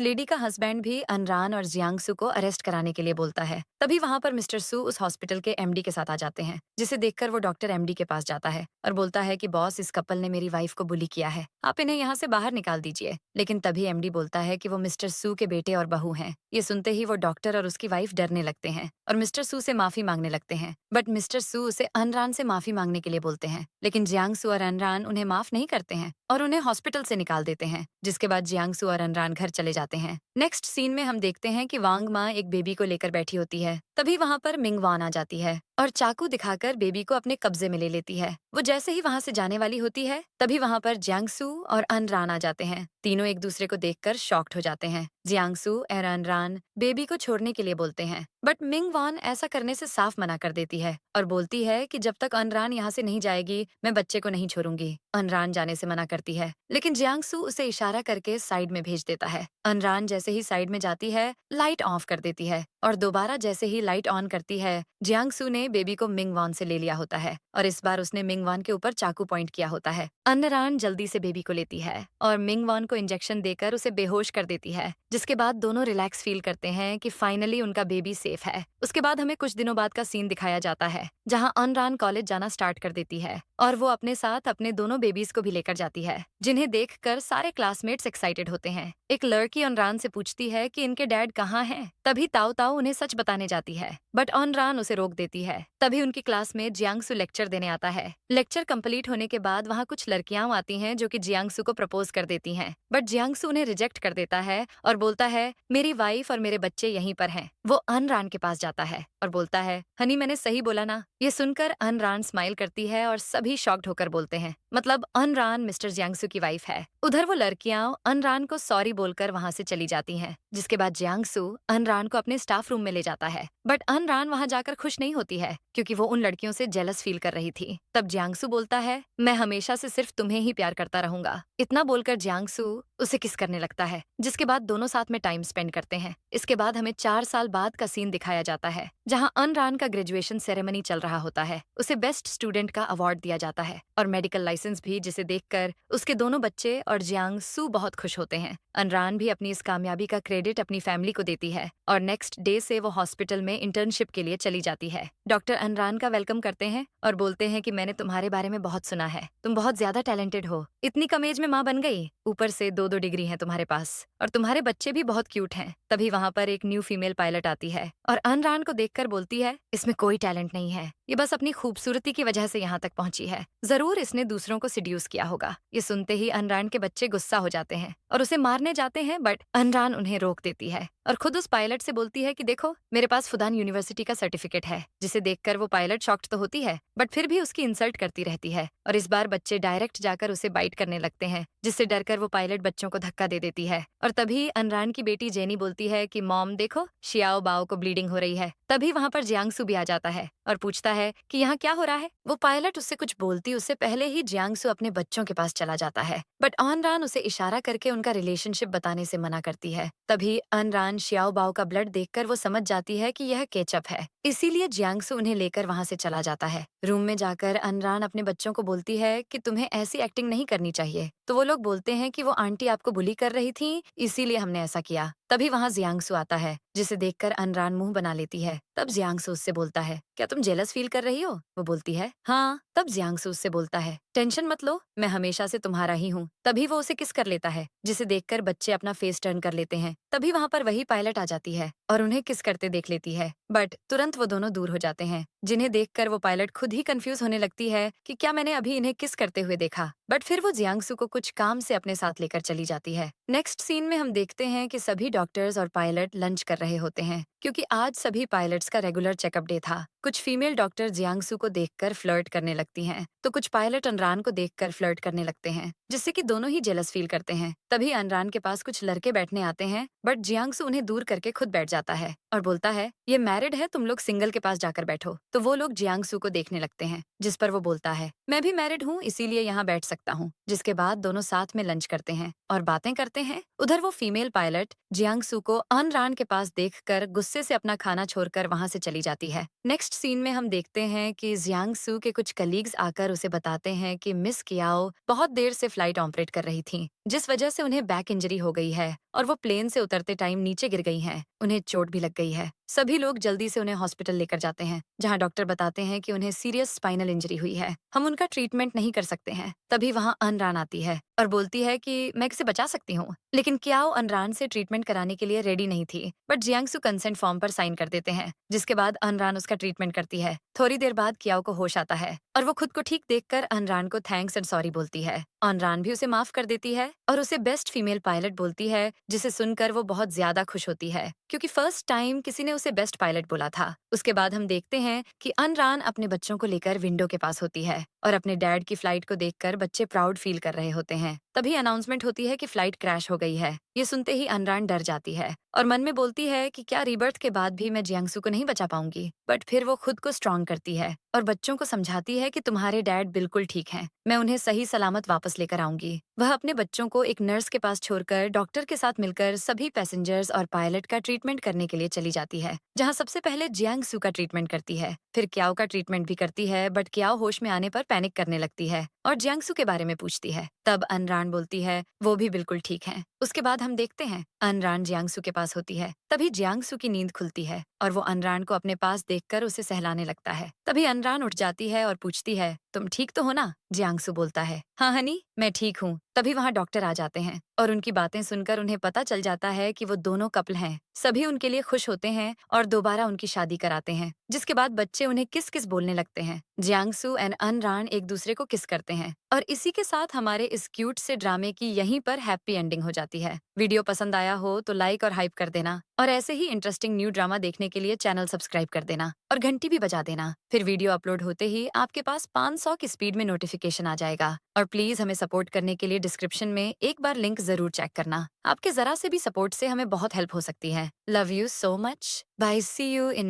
लेडी का हस्बैंड भी अनरान और जियांगसू को अरेस्ट कराने के लिए बोलता है। तभी वहाँ पर मिस्टर सू उस हॉस्पिटल के एमडी के साथ आ जाते हैं, जिसे देखकर वो डॉक्टर एमडी के पास जाता है और बोलता है कि बॉस, इस कपल ने मेरी वाइफ को बुली किया है, आप इन्हें यहाँ से बाहर निकाल दीजिए। लेकिन तभी एमडी बोलता है कि वो मिस्टर सू के बेटे और बहू हैं। ये सुनते ही वो डॉक्टर और उसकी वाइफ डरने लगते हैं और मिस्टर सू से माफी मांगने लगते हैं। बट मिस्टर सू उसे अनरान से माफी मांगने के लिए बोलते हैं, लेकिन जियांगसू और अनरान उन्हें माफ नहीं करते हैं और उन्हें हॉस्पिटल से निकाल देते हैं, जिसके बाद जियांगसू और अनरान घर चले जाते हैं। नेक्स्ट सीन में हम देखते हैं कि वांग माँ एक बेबी को लेकर बैठी होती है। तभी वहाँ पर मिंग वान आ जाती है और चाकू दिखाकर बेबी को अपने कब्जे में ले लेती है। वो जैसे ही वहाँ से जाने वाली होती है, तभी वहाँ पर जियांगसू और अनरान आ जाते हैं। तीनों एक दूसरे को देखकर शॉक्ड हो जाते हैं। जियांगसू और अनरान बेबी को छोड़ने के लिए बोलते हैं, बट मिंग वान ऐसा करने से साफ मना कर देती है और बोलती है कि जब तक अनरान यहाँ से नहीं जाएगी मैं बच्चे को नहीं छोड़ूंगी। अनरान जाने से मना करती है, लेकिन जियांगसू उसे इशारा करके साइड में भेज देता है। अनरान जैसे ही साइड में जाती है, लाइट ऑफ कर देती है और दोबारा जैसे ही लाइट ऑन करती है, जियांगसू ने बेबी को मिंग वान से ले लिया होता है और इस बार उसने मिंग वान के ऊपर चाकू पॉइंट किया होता है। अनरान जल्दी से बेबी को लेती है और मिंग वान को इंजेक्शन देकर उसे बेहोश कर देती है, जिसके बाद दोनों रिलैक्स फील करते हैं कि फाइनली उनका बेबी सेफ है। उसके बाद हमें कुछ दिनों बाद का सीन दिखाया जाता है, जहां अनरान कॉलेज जाना स्टार्ट कर देती है और वो अपने साथ अपने दोनों बेबीज को भी लेकर जाती है, जिन्हें देखकर सारे क्लासमेट्स एक्साइटेड होते हैं। एक लड़की अनरान से पूछती है कि इनके डैड कहाँ हैं। तभी ताऊ ताऊ उन्हें सच बताने जाती है, बट अनरान उसे रोक देती है। तभी उनकी क्लास में जियांगसू लेक्चर देने आता है। लेक्चर कंप्लीट होने के बाद वहाँ कुछ लड़कियां आती हैं जो कि जियांगसू को प्रपोज कर देती हैं, बट जियांगसू उन्हें रिजेक्ट कर देता है और बोलता है मेरी वाइफ और मेरे बच्चे यहीं पर हैं। वो अनरान के पास जाता है और बोलता है हनी, मैंने सही बोला ना। ये सुनकर अनरान स्माइल करती है और सभी शॉक्ड होकर बोलते हैं, मतलब अनरान मिस्टर जियांगसू की वाइफ है। उधर वो लड़कियां अनरान को सॉरी बोलकर वहाँ से चली जाती हैं, जिसके बाद जियांगसू अनरान को अपने स्टाफ रूम में ले जाता है। बट अनरान वहाँ जाकर खुश नहीं होती है, क्योंकि वो उन लड़कियों से जेलस फील कर रही थी। तब जियांगसू बोलता है मैं हमेशा से सिर्फ तुम्हें ही प्यार करता रहूंगा। इतना बोलकर जियांगसू उसे किस करने लगता है, जिसके बाद दोनों साथ में टाइम स्पेंड करते हैं। इसके बाद हमें 4 साल बाद का सीन दिखाया जाता है, जहाँ अनरान का ग्रेजुएशन सेरेमनी चल रहा होता है। उसे बेस्ट स्टूडेंट का अवार्ड दिया जाता है और मेडिकल लाइसेंस भी, जिसे देखकर उसके दोनों बच्चे और जियांगसू बहुत खुश होते हैं। अनरान भी अपनी इस कामयाबी का क्रेडिट अपनी फैमिली को देती है और नेक्स्ट डे से वो हॉस्पिटल में इंटर्नशिप के लिए चली जाती है। डॉक्टर अनरान का वेलकम करते हैं और बोलते हैं कि मैंने तुम्हारे बारे में बहुत सुना है, तुम बहुत ज्यादा टैलेंटेड हो, इतनी कम एज में माँ बन गई, ऊपर से 2-2 डिग्री है तुम्हारे पास और तुम्हारे बच्चे भी बहुत क्यूट हैं। तभी वहाँ पर एक न्यू फीमेल पायलट आती है और अनरान को देखकर बोलती है इसमें कोई टैलेंट नहीं है, ये बस अपनी खूबसूरती की वजह से यहाँ तक पहुंची है, जरूर इसने दूसरों को सिड्यूस किया होगा। ये सुनते ही अनरान के बच्चे गुस्सा हो जाते हैं और उसे मारने जाते हैं, बट अनरान उन्हें रोक देती है और खुद उस पायलट से बोलती है कि देखो मेरे पास फुदान यूनिवर्सिटी का सर्टिफिकेट है, जिसे देखकर वो पायलट शॉक्ड तो होती है, बट फिर भी उसकी इंसल्ट करती रहती है और इस बार बच्चे डायरेक्ट जाकर उसे बाइट करने लगते हैं, जिससे डरकर वो पायलट बच्चों को धक्का दे देती है। और तभी अनरान की बेटी जेनी बोलती है कि मॉम देखो शियाओ बाओ को ब्लीडिंग हो रही है। तभी वहाँ पर जियांगसू भी आ जाता है और पूछता है कि यहाँ क्या हो रहा है। वो पायलट उससे कुछ बोलती उससे पहले ही जियांगसू अपने बच्चों के पास चला जाता है, बट अनरान उसे इशारा करके उनका रिलेशनशिप बताने से मना करती है। तभी अनरान शियाओ बाओ का ब्लड देखकर वो समझ जाती है कि यह केचप है, इसीलिए जियांगसू उन्हें लेकर वहां से चला जाता है। रूम में जाकर अनरान अपने बच्चों को बोलती है कि तुम्हें ऐसी एक्टिंग नहीं करनी चाहिए, तो वो लोग बोलते हैं कि वो आंटी आपको बुली कर रही थी, इसीलिए हमने ऐसा किया। तभी वहां जियांगसू आता है, जिसे देखकर अनरान मुंह बना लेती है। तब जियांगसू उससे बोलता है, क्या तुम जेलस फील कर रही हो? वो बोलती है, हाँ। तब जियांगसू उससे बोलता है, टेंशन मत लो, मैं हमेशा से तुम्हारा ही हूँ। तभी वो उसे किस कर लेता है, जिसे देखकर बच्चे अपना फेस टर्न कर लेते हैं। तभी वहाँ पर वही पायलट आ जाती है और उन्हें किस करते देख लेती है, बट तुरंत वो दोनों दूर हो जाते हैं, जिन्हें देखकर वो पायलट खुद ही कंफ्यूज होने लगती है कि क्या मैंने अभी इन्हें किस करते हुए देखा। बट फिर वो जियांगसू को कुछ काम से अपने साथ लेकर चली जाती है। नेक्स्ट सीन में हम देखते हैं कि सभी डॉक्टर्स और पायलट लंच कर रहे होते हैं, क्योंकि आज सभी पायलट्स का रेगुलर चेकअप डे था। कुछ फीमेल डॉक्टर जियांगसू को देखकर फ्लर्ट करने लगती हैं, तो कुछ पायलट अनरान को देखकर फ्लर्ट करने लगते हैं, जिससे कि दोनों ही जेलस फील करते हैं। तभी अनरान के पास कुछ लड़के बैठने आते हैं, बट जियांगसू उन्हें दूर करके खुद बैठ जाता है और बोलता है, ये मैरिड है, तुम लोग सिंगल के पास जाकर बैठो। तो वो लोग जियांगसू को देखने लगते हैं, जिस पर वो बोलता है, मैं भी मैरिड हूँ, इसीलिए यहाँ बैठ सकता हूँ। जिसके बाद दोनों साथ में लंच करते हैं और बातें करते हैं। उधर वो फीमेल पायलट जियांगसू को अनरान के पास देखकर गुस्से से अपना खाना छोड़कर वहां से चली जाती है। नेक्स्ट सीन में हम देखते हैं कि जियांगसू के कुछ कलीग्स आकर उसे बताते हैं कि मिस कियाओ बहुत देर से फ्लाइट ऑपरेट कर रही थी, जिस वजह से उन्हें बैक इंजरी हो गई है और वो प्लेन से उतरते टाइम नीचे गिर गई हैं। उन्हें चोट भी लग गई है। सभी लोग जल्दी से उन्हें हॉस्पिटल लेकर जाते हैं, जहां डॉक्टर बताते हैं कि उन्हें सीरियस स्पाइनल इंजरी हुई है, हम उनका ट्रीटमेंट नहीं कर सकते हैं। तभी वहां अनरान आती है और बोलती है कि मैं इसे बचा सकती हूँ, लेकिन क्याओ अनरान से ट्रीटमेंट कराने के लिए रेडी नहीं थी, बट जियांगसू कंसेंट फॉर्म पर साइन कर देते हैं, जिसके बाद अनरान उसका ट्रीटमेंट करती है। थोड़ी देर बाद क्याओ को होश आता है और वो खुद को ठीक देखकर अनरान को थैंक्स एंड सॉरी बोलती है। अनरान भी उसे माफ कर देती है और उसे बेस्ट फीमेल पायलट बोलती है, जिसे सुनकर वो बहुत ज्यादा खुश होती है, क्योंकि फर्स्ट टाइम किसी ने उसे बेस्ट पायलट बोला था। उसके बाद हम देखते हैं कि अनरान अपने बच्चों को लेकर विंडो के पास होती है और अपने डैड की फ्लाइट को देखकर बच्चे प्राउड फील कर रहे होते हैं। तभी अनाउंसमेंट होती है कि फ्लाइट क्रैश हो गई है। ये सुनते ही अनरान डर जाती है और मन में बोलती है कि क्या रीबर्थ के बाद भी मैं जियांगसू को नहीं बचा पाऊंगी। बट फिर वो खुद को स्ट्रांग करती है और बच्चों को समझाती है कि तुम्हारे डैड बिल्कुल ठीक हैं, मैं उन्हें सही सलामत वापस लेकर आऊंगी। वह अपने बच्चों को एक नर्स के पास छोड़कर डॉक्टर के साथ मिलकर सभी पैसेंजर्स और पायलट का ट्रीटमेंट करने के लिए चली जाती है, जहां सबसे पहले जियांगसू का ट्रीटमेंट करती है, फिर क्याओ का ट्रीटमेंट भी करती है, बट क्याओ होश में आने पर पैनिक करने लगती है और जियांगसू के बारे में पूछती है। तब अनरान बोलती है वो भी बिल्कुल ठीक है। उसके बाद हम देखते हैं अनरान जियांगसू के पास होती है। तभी जियांगसू की नींद खुलती है और वो अनरान को अपने पास देखकर उसे सहलाने लगता है। तभी अनरान उठ जाती है और पूछती है, तुम ठीक तो हो ना? जियांगसू बोलता है, हाँ हनी, मैं ठीक हूँ। तभी वहाँ डॉक्टर आ जाते हैं और उनकी बातें सुनकर उन्हें पता चल जाता है कि वो दोनों कपल हैं। सभी उनके लिए खुश होते हैं और दोबारा उनकी शादी कराते हैं, जिसके बाद बच्चे उन्हें किस किस बोलने लगते हैं। जियांगसू एंड अनरान एक दूसरे को किस करते हैं और इसी के साथ हमारे इस क्यूट से ड्रामे की यहीं पर हैप्पी एंडिंग हो जाती है। वीडियो पसंद आया हो तो लाइक और हाइप कर देना और ऐसे ही इंटरेस्टिंग न्यू ड्रामा देखने के लिए चैनल सब्सक्राइब कर देना और घंटी भी बजा देना। फिर वीडियो अपलोड होते ही आपके पास 500 की स्पीड में नोटिफिकेशन आ जाएगा। और प्लीज हमें सपोर्ट करने के लिए डिस्क्रिप्शन में एक बार लिंक जरूर चेक करना। आपके जरा से भी सपोर्ट से हमें बहुत हेल्प हो सकती है। Love you so much. Bye, see you in